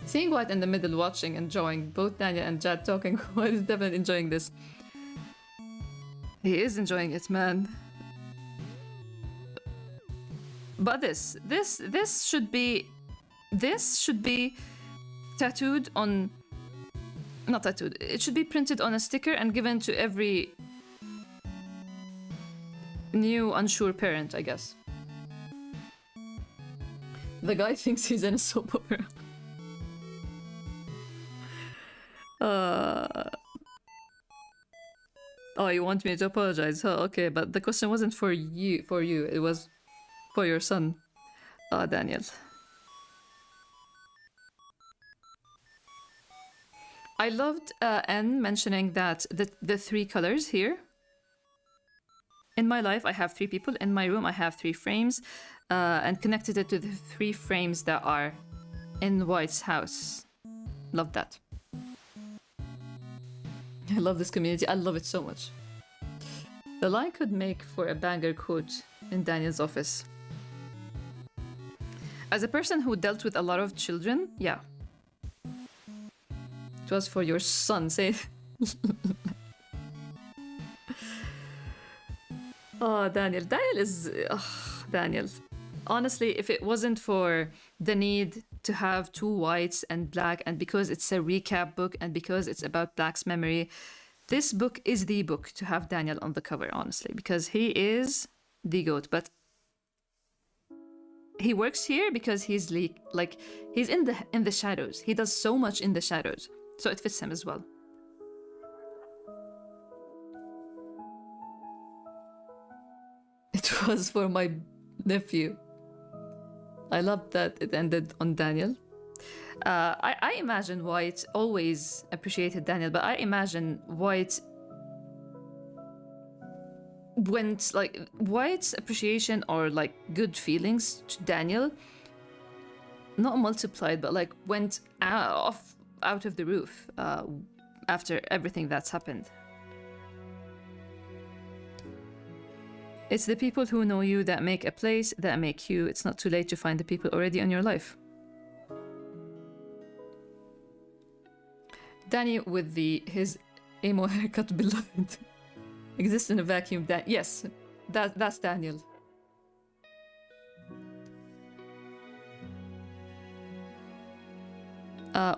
Seeing White in the middle watching, enjoying, both Daniel and Jad talking, White is definitely enjoying this. He is enjoying it, man. But this should be tattooed on... Not tattooed. It should be printed on a sticker and given to every new unsure parent, I guess. The guy thinks he's in a soap opera. Oh, you want me to apologize? Oh, okay, but the question wasn't for you. It was for your son. Daniel. I loved N mentioning that the three colors here. In my life, I have 3 people. In my room, I have 3 frames, and connected it to the 3 frames that are in White's house. Love that. I love this community. I love it so much. The line could make for a banger quote in Daniel's office. As a person who dealt with a lot of children, yeah. It was for your son, say it. Oh, Daniel. Daniel is... Daniel. Honestly, if it wasn't for the need to have 2 whites and black, and because it's a recap book, and because it's about Black's memory, this book is the book to have Daniel on the cover, honestly, because he is the GOAT. But he works here because he's he's in the shadows. He does so much in the shadows, so it fits him as well. It was for my nephew. I love that it ended on Daniel. I imagine White always appreciated Daniel, but I imagine White went White's appreciation or good feelings to Daniel, not multiplied, but went out of the roof after everything that's happened. It's the people who know you that make a place, that make you. It's not too late to find the people already in your life. Danny with his emo haircut beloved exists in a vacuum. Yes, that's Daniel.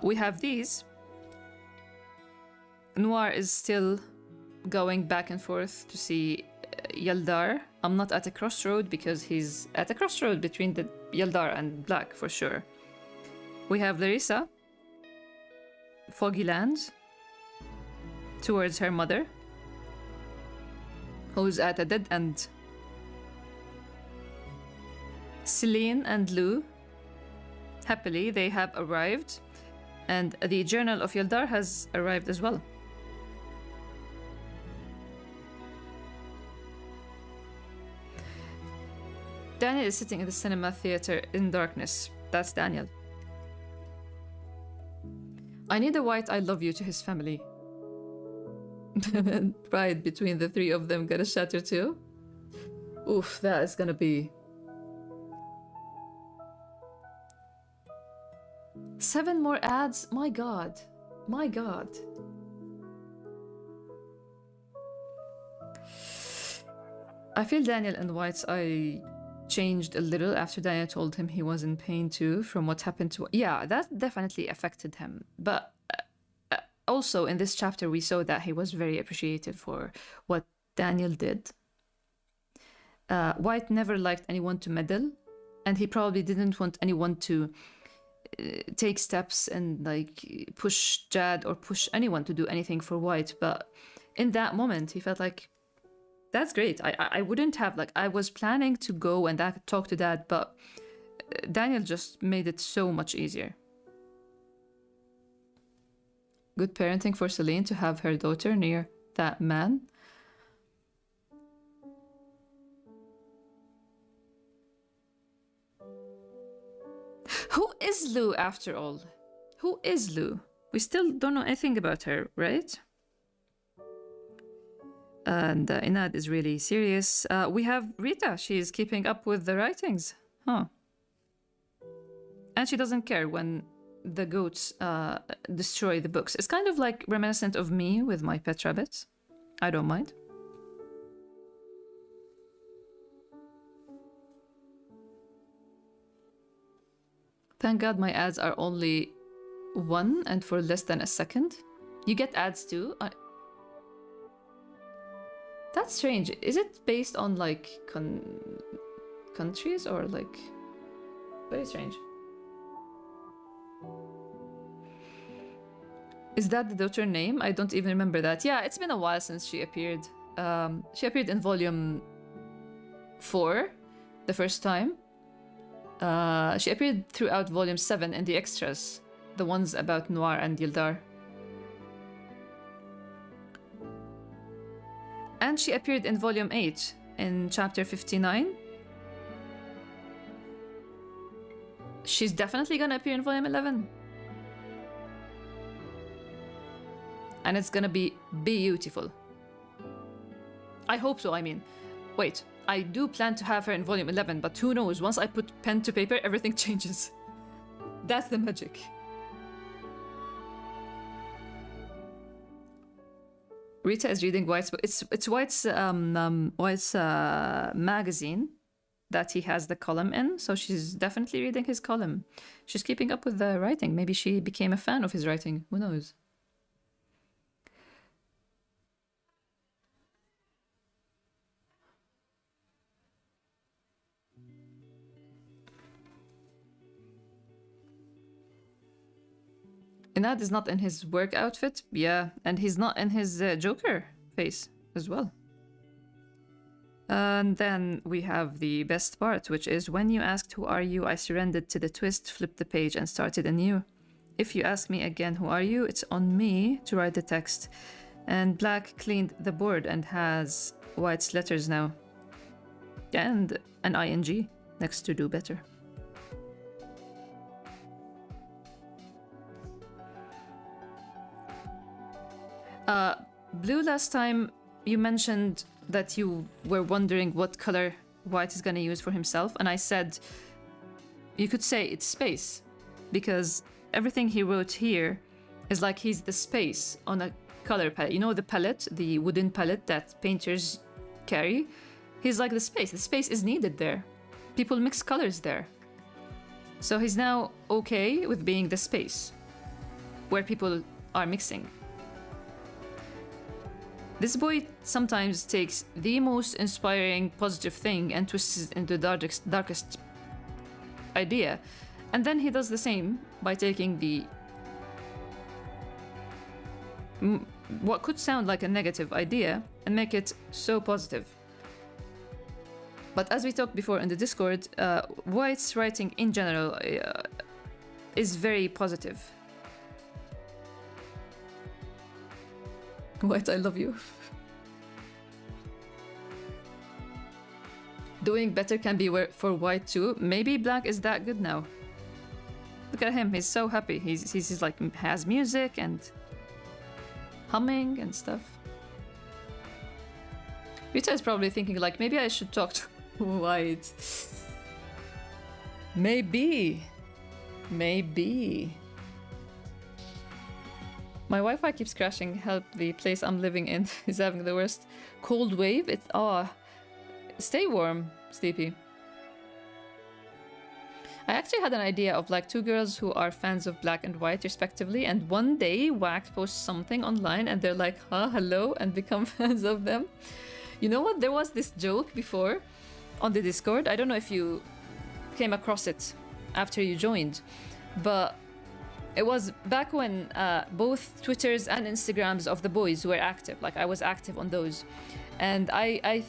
We have these. Noir is still going back and forth to see Yaldar. I'm not at a crossroad because he's at a crossroad between the Yaldar and Black for sure. We have Larissa, Foggy Lands, towards her mother, who's at a dead end. Celine and Lou, happily, they have arrived, and the Journal of Yaldar has arrived as well. Daniel is sitting in the cinema theater in darkness. That's Daniel. I need a white I love you to his family. Pride between the three of them gonna shatter too. Oof, that is gonna be... 7 more ads? My god. My god. I feel Daniel and White's eye changed a little after Daniel told him he was in pain too from what happened to... Yeah, that definitely affected him. But also in this chapter we saw that he was very appreciative for what Daniel did. White never liked anyone to meddle, and he probably didn't want anyone to take steps and like push Jad or push anyone to do anything for White. But in that moment he felt like, that's great. I wouldn't have, like, I was planning to go and talk to Dad, but Daniel just made it so much easier. Good parenting for Celine to have her daughter near that man. Who is Lou after all? Who is Lou? We still don't know anything about her, right? And Inad is really serious. We have Rita. She's keeping up with the writings. Huh. And she doesn't care when the goats destroy the books. It's kind of like reminiscent of me with my pet rabbits. I don't mind. Thank God my ads are only 1 and for less than a second. You get ads too? That's strange. Is it based on like countries or like... Very strange. Is that the daughter name? I don't even remember that. Yeah, it's been a while since she appeared. She appeared in volume 4 the first time. She appeared throughout volume 7 in the extras, the ones about Noir and Yildar. And she appeared in volume 8 in chapter 59. She's definitely gonna appear in volume 11. And it's gonna be beautiful. I hope so, I mean. Wait, I do plan to have her in volume 11, but who knows, once I put pen to paper, everything changes. That's the magic. Rita is reading White's book. It's White's magazine that he has the column in, so she's definitely reading his column. She's keeping up with the writing. Maybe she became a fan of his writing. Who knows? Inad is not in his work outfit, yeah, and he's not in his Joker face as well. And then we have the best part, which is when you asked who are you, I surrendered to the twist, flipped the page and started anew. If you ask me again who are you, it's on me to write the text. And Black cleaned the board and has White's letters now. And an ing next to do better. Blue last time you mentioned that you were wondering what color White is going to use for himself, and I said you could say it's space, because everything he wrote here is like he's the space on a color palette. You know the palette, the wooden palette that painters carry? He's like the space. The space is needed there. People mix colors there. So he's now okay with being the space where people are mixing. This boy sometimes takes the most inspiring, positive thing and twists it into the darkest idea. And then he does the same by taking the what could sound like a negative idea and make it so positive. But as we talked before in the Discord, White's writing in general is very positive. White, I love you. Doing better can be for White too. Maybe Black is that good now. Look at him, he's so happy. He's like has music and humming and stuff. Rita is probably thinking like, maybe I should talk to White. Maybe. My Wi-Fi keeps crashing. Help, the place I'm living in is having the worst cold wave. Stay warm, Sleepy. I actually had an idea of like two girls who are fans of Black and White respectively, and one day Wax posts something online and they're like, hello, and become fans of them. You know what? There was this joke before on the Discord. I don't know if you came across it after you joined, but it was back when both Twitters and Instagrams of the boys were active. Like I was active on those, and I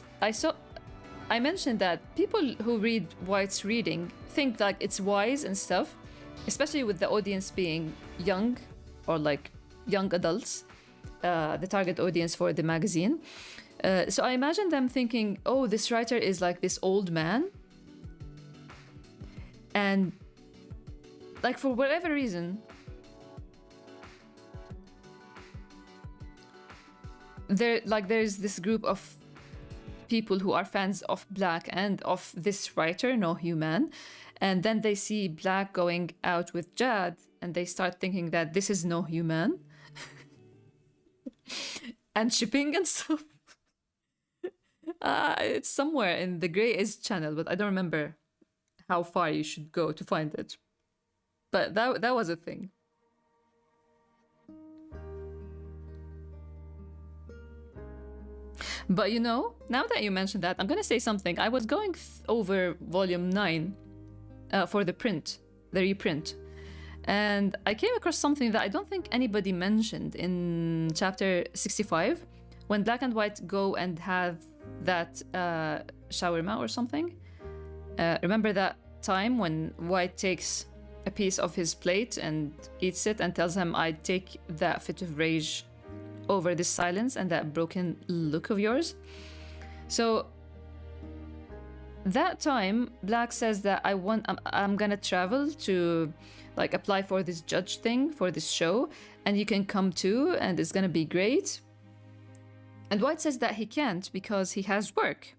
mentioned that people who read White's reading think like it's wise and stuff, especially with the audience being young or like young adults, the target audience for the magazine. So I imagine them thinking, oh, this writer is like this old man, and like for whatever reason there's this group of people who are fans of Black and of this writer, No Human, and then they see Black going out with Jad and they start thinking that this is No Human and shipping and stuff. It's somewhere in the Grey Is channel, but I don't remember how far you should go to find it. But that was a thing. But you know, now that you mentioned that, I'm gonna say something. I was going over volume 9 for the reprint. And I came across something that I don't think anybody mentioned in chapter 65, when Black and White go and have that shawarma or something. Remember that time when White takes a piece of his plate and eats it and tells him, I'd take that fit of rage over this silence and that broken look of yours? So that time Black says that I'm gonna travel to like apply for this judge thing for this show, and you can come too and it's gonna be great. And White says that he can't because he has work.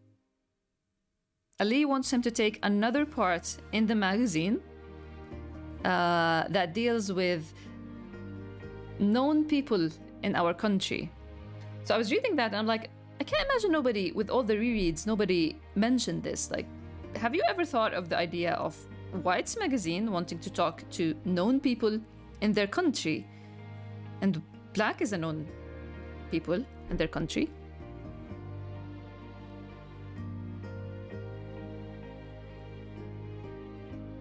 Ali wants him to take another part in the magazine that deals with known people in our country. So I was reading that and I'm like, I can't imagine nobody, with all the rereads, nobody mentioned this. Like, have you ever thought of the idea of White's magazine wanting to talk to known people in their country? And Black is a known people in their country.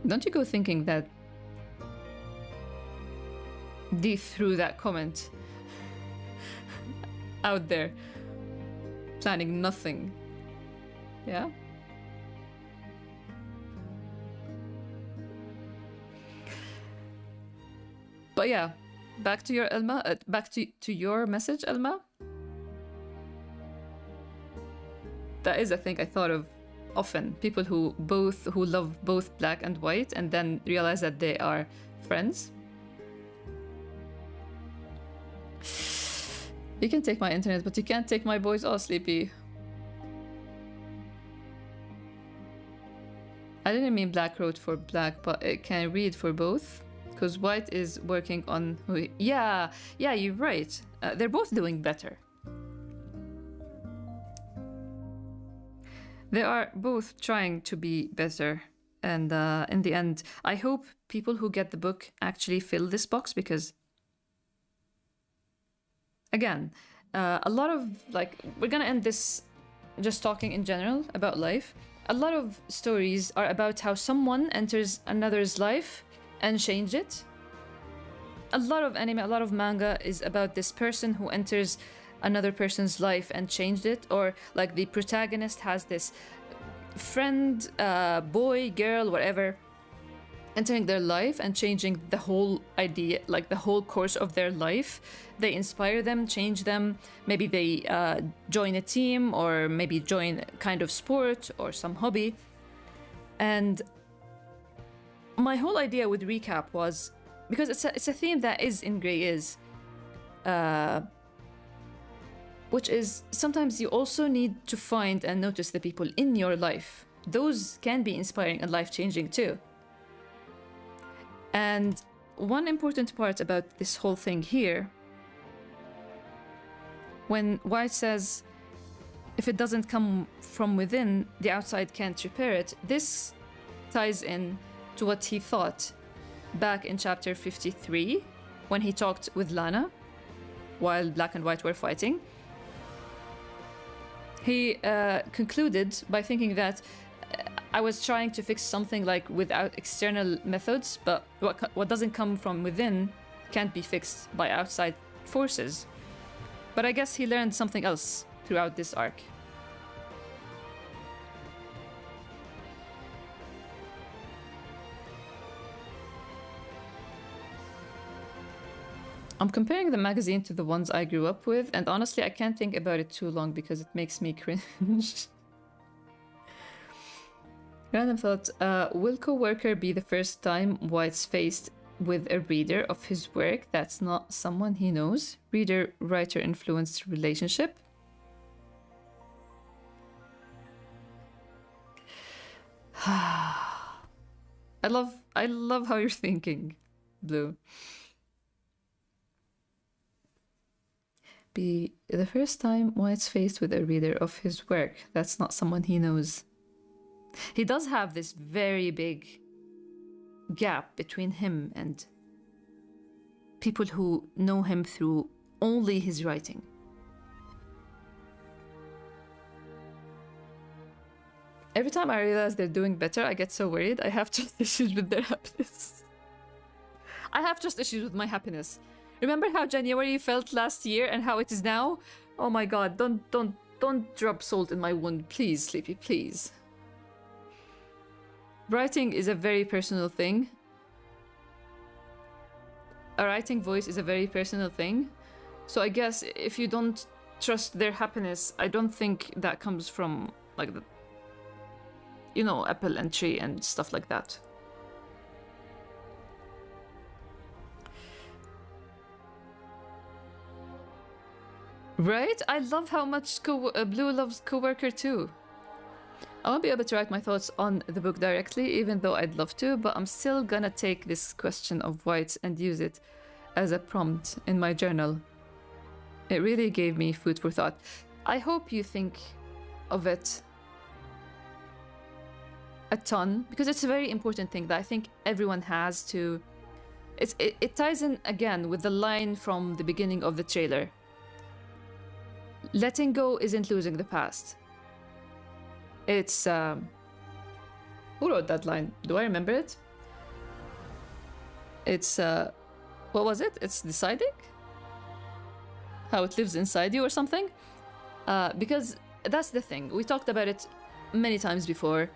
Don't you go thinking that Dee threw that comment out there, planning nothing? Yeah? But yeah, back to your Elma, back to your message, Elma. That is a thing I thought of often. People who love both Black and White and then realize that they are friends. You can take my internet, but you can't take my boys. Oh, Sleepy. I didn't mean Black wrote for Black, but it can read for both. Because White is working on... Yeah, you're right. They're both doing better. They are both trying to be better. And in the end, I hope people who get the book actually fill this box because... Again, a lot of... Like, we're gonna end this just talking in general about life. A lot of stories are about how someone enters another's life and change it. A lot of anime, a lot of manga is about this person who enters another person's life and changed it, or like the protagonist has this friend, boy, girl, whatever, entering their life and changing the whole idea, like the whole course of their life. They inspire them, change them. Maybe they join a team, or maybe join a kind of sport or some hobby. And my whole idea with recap was, because it's a theme that is in Grey Is, which is sometimes you also need to find and notice the people in your life. Those can be inspiring and life-changing too. And one important part about this whole thing here, when White says, if it doesn't come from within, the outside can't repair it, this ties in to what he thought back in chapter 53, when he talked with Lana while Black and White were fighting. He concluded by thinking that I was trying to fix something like without external methods, but what doesn't come from within can't be fixed by outside forces. But I guess he learned something else throughout this arc. I'm comparing the magazine to the ones I grew up with, and honestly, I can't think about it too long because it makes me cringe. Random thought, will co-worker be the first time White's faced with a reader of his work that's not someone he knows? Reader-writer influenced relationship? I love how you're thinking, Blue. Be the first time White's faced with a reader of his work that's not someone he knows. He does have this very big gap between him and people who know him through only his writing. Every time I realize they're doing better, I get so worried. I have just issues with their happiness. I have just issues with my happiness. Remember how January felt last year and how it is now? Oh my god, don't drop salt in my wound, please, Sleepy, please. Writing is a very personal thing. A writing voice is a very personal thing. So I guess if you don't trust their happiness, I don't think that comes from, like, the, you know, apple and tree and stuff like that. Right? I love how much Blue loves Coworker too. I won't be able to write my thoughts on the book directly, even though I'd love to, but I'm still gonna take this question of White's and use it as a prompt in my journal. It really gave me food for thought. I hope you think of it a ton, because it's a very important thing that I think everyone has to... It ties in again with the line from the beginning of the trailer. Letting go isn't losing the past. It's, who wrote that line? Do I remember it? It's, what was it? It's deciding? How it lives inside you or something? Because that's the thing. We talked about it many times before.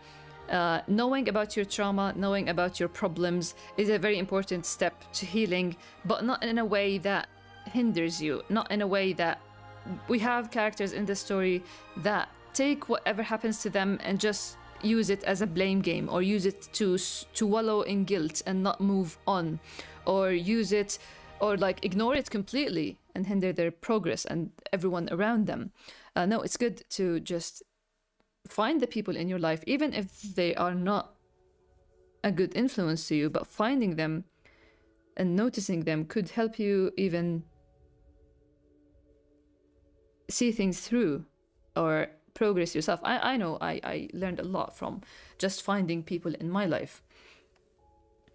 Knowing about your trauma, knowing about your problems is a very important step to healing, but not in a way that hinders you, not in a way that... We have characters in the story that take whatever happens to them and just use it as a blame game, or use it to wallow in guilt and not move on, or use it, or like ignore it completely. and hinder their progress and everyone around them. No, it's good to just find the people in your life, even if they are not a good influence to you, but finding them and noticing them could help you even see things through or progress yourself. I know I learned a lot from just finding people in my life.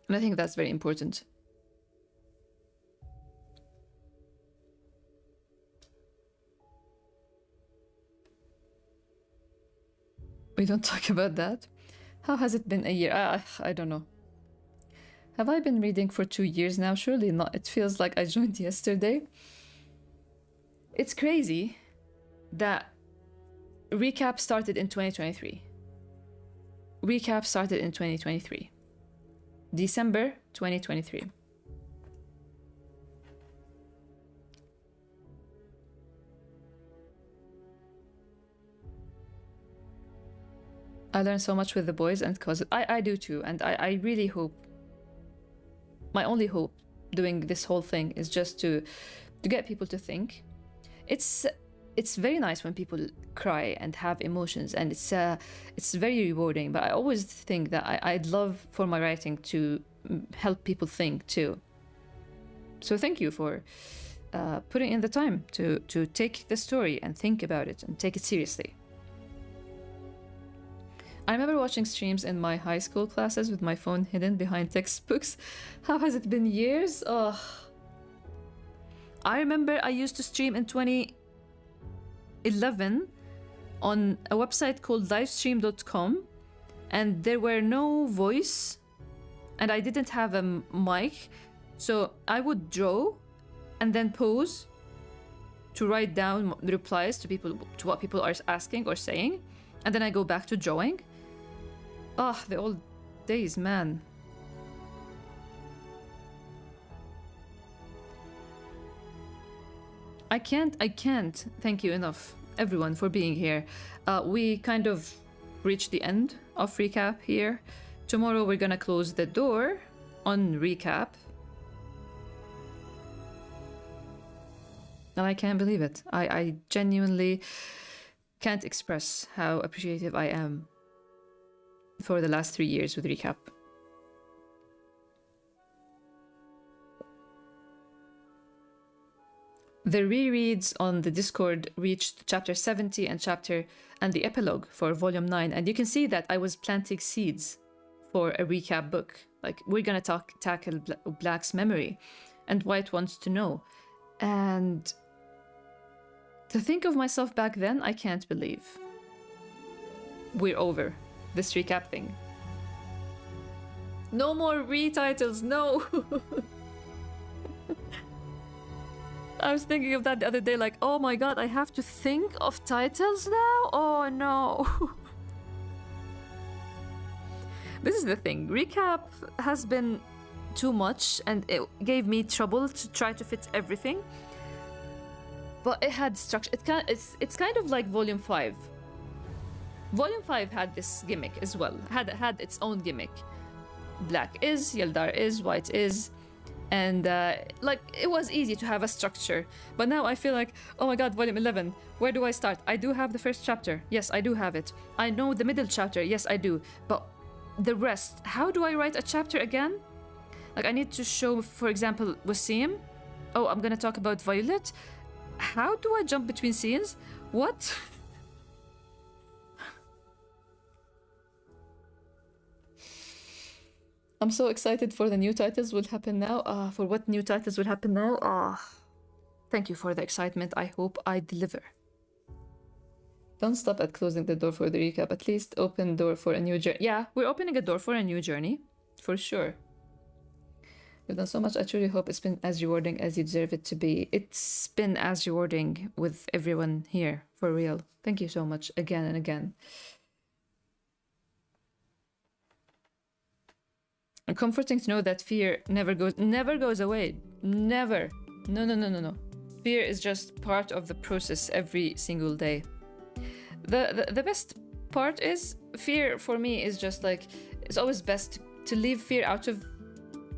And I think that's very important. We don't talk about that. How has it been a year? I don't know. Have I been reading for 2 years now? Surely not. It feels like I joined yesterday. It's crazy that Recap started in 2023. Recap started in 2023. December 2023. I learned so much with the boys and cousins. I do too, and I really hope, my only hope doing this whole thing is just to get people to think. It's very nice when people cry and have emotions, and it's very rewarding, but I always think that I'd love for my writing to help people think too. So thank you for putting in the time to take the story and think about it and take it seriously. I remember watching streams in my high school classes with my phone hidden behind textbooks. How has it been years? Oh. I remember I used to stream in 2011 on a website called livestream.com, and there were no voice and I didn't have a mic, so I would draw and then pause to write down the replies to what people are asking or saying, and then I go back to drawing. Ah, the old days, man. I can't thank you enough, everyone, for being here. We kind of reached the end of Recap here. Tomorrow we're gonna close the door on Recap. And I can't believe it. I genuinely can't express how appreciative I am for the last 3 years with Recap. The rereads on the Discord reached chapter 70 and the epilogue for volume 9, and you can see that I was planting seeds for a recap book. Like, we're gonna tackle Black's memory and White wants to know. And to think of myself back then, I can't believe we're over this recap thing. No more retitles, no! I was thinking of that the other day, like, oh my god, I have to think of titles now? Oh no. This is the thing, recap has been too much and it gave me trouble to try to fit everything. But it had structure. It's kind of like volume 5. Volume 5 had this gimmick as well, had its own gimmick. Black is, Yeldar is, White is, and like, it was easy to have a structure. But now I feel like, oh my god, volume 11, where do I start? I do have the first chapter, yes, I do have it. I know the middle chapter, yes, I do. But the rest, how do I write a chapter again? Like, I need to show, for example, Wasim. Oh, I'm gonna talk about Violet. How do I jump between scenes? What? I'm so excited for the new titles will happen now. For what new titles will happen now? Thank you for the excitement. I hope I deliver. Don't stop at closing the door for the recap. At least open door for a new journey. Yeah, we're opening a door for a new journey. For sure. You've done so much. I truly hope it's been as rewarding as you deserve it to be. It's been as rewarding with everyone here. For real. Thank you so much again and again. And comforting to know that fear never goes away. Never. No. Fear is just part of the process every single day. The best part is, fear for me is just like, it's always best to leave fear out of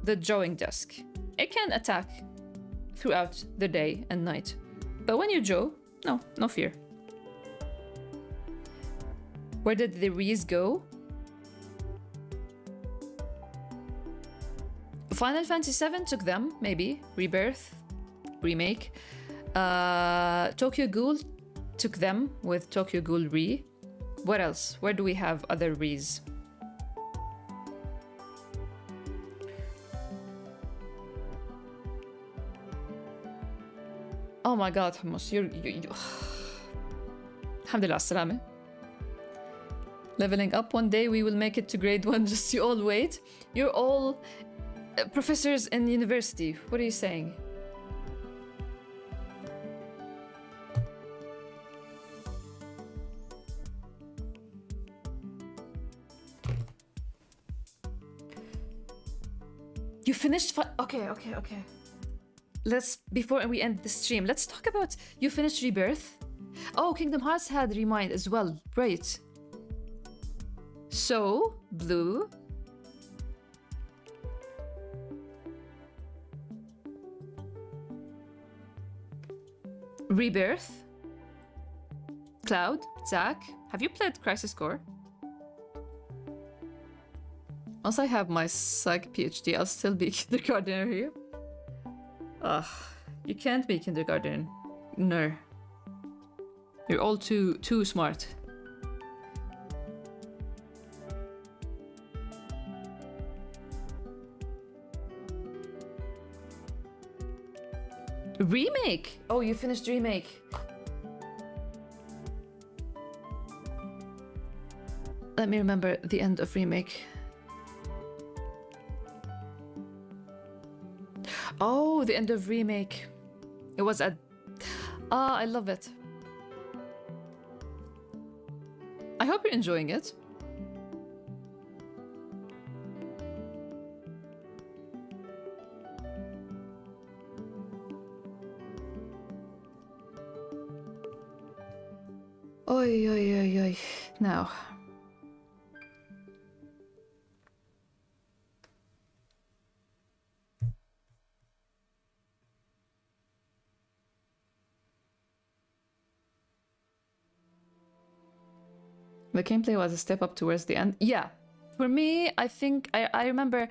the drawing desk. It can attack throughout the day and night. But when you're Joe, no fear. Where did the Rees go? Final Fantasy VII took them, maybe. Rebirth, remake. Tokyo Ghoul took them with Tokyo Ghoul Re. What else? Where do we have other Rees? Oh my god, Hummus, you Alhamdulillah, salame. Leveling up, one day we will make it to grade 1, just you all wait. You're all professors in university. What are you saying? You finished okay. Let's, before we end the stream, let's talk about, you finished Rebirth? Oh, Kingdom Hearts had Remind as well, right. So, Blue. Rebirth. Cloud, Zach, have you played Crisis Core? Once I have my psych PhD, I'll still be kindergartner here. Ugh, you can't be kindergarten. No. You're all too smart. Remake! Oh, you finished Remake. Let me remember the end of Remake. Oh, the end of Remake. It was at... I love it. I hope you're enjoying it. Oi, oi, oi, oi. Now. The gameplay was a step up towards the end. Yeah. For me, I think I remember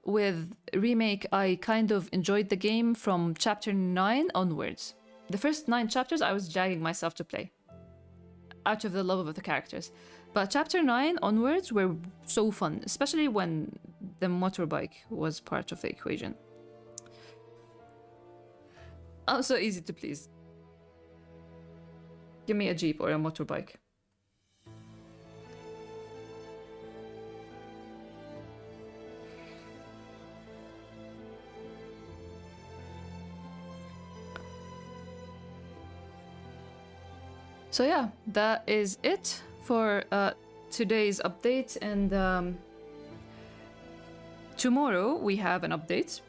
with Remake, I kind of enjoyed the game from chapter 9 onwards. The first 9 chapters, I was dragging myself to play out of the love of the characters. But chapter 9 onwards were so fun, especially when the motorbike was part of the equation. I'm so easy to please. Give me a Jeep or a motorbike. So yeah, that is it for today's update, and tomorrow we have an update.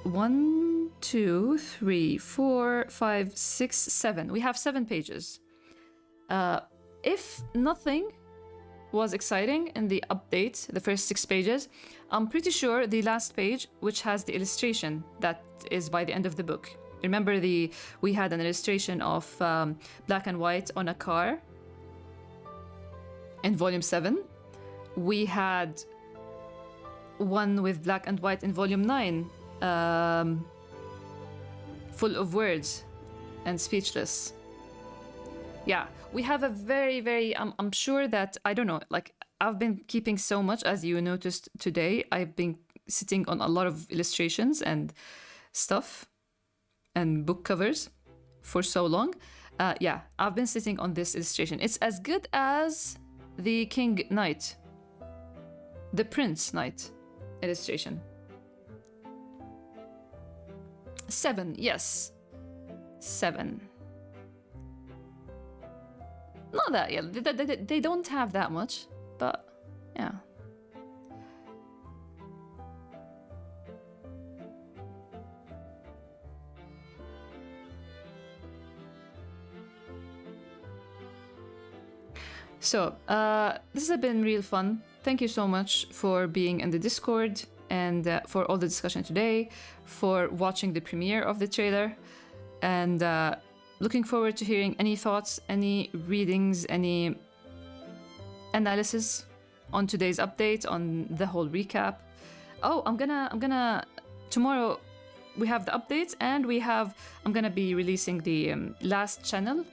1, 2, 3, 4, 5, 6, 7. We have 7 pages. If nothing was exciting in the update, the first 6 pages, I'm pretty sure the last page, which has the illustration that is by the end of the book. Remember we had an illustration of black and white on a car in volume 7. We had one with black and white in volume 9, full of words and speechless. Yeah, we have a very, I'm sure that, I don't know, like I've been keeping so much, as you noticed today. I've been sitting on a lot of illustrations and stuff and book covers for so long. Yeah, I've been sitting on this illustration. It's as good as the King Knight, the Prince Knight illustration. 7, yes. 7. Not that, yeah, they don't have that much, but yeah. So, this has been real fun. Thank you so much for being in the Discord. and for all the discussion today, for watching the premiere of the trailer, and looking forward to hearing any thoughts, any readings, any analysis on today's update, on the whole recap. Oh, I'm gonna tomorrow we have the updates, and I'm gonna be releasing the last channel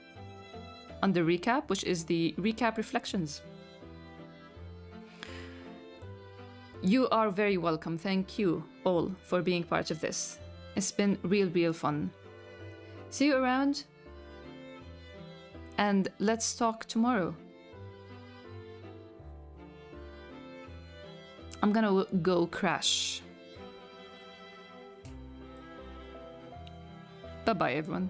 on the recap, which is the recap reflections. You are very welcome. Thank you all for being part of this. It's been real fun. See you around, and let's talk tomorrow. I'm gonna go crash. Bye-bye, everyone.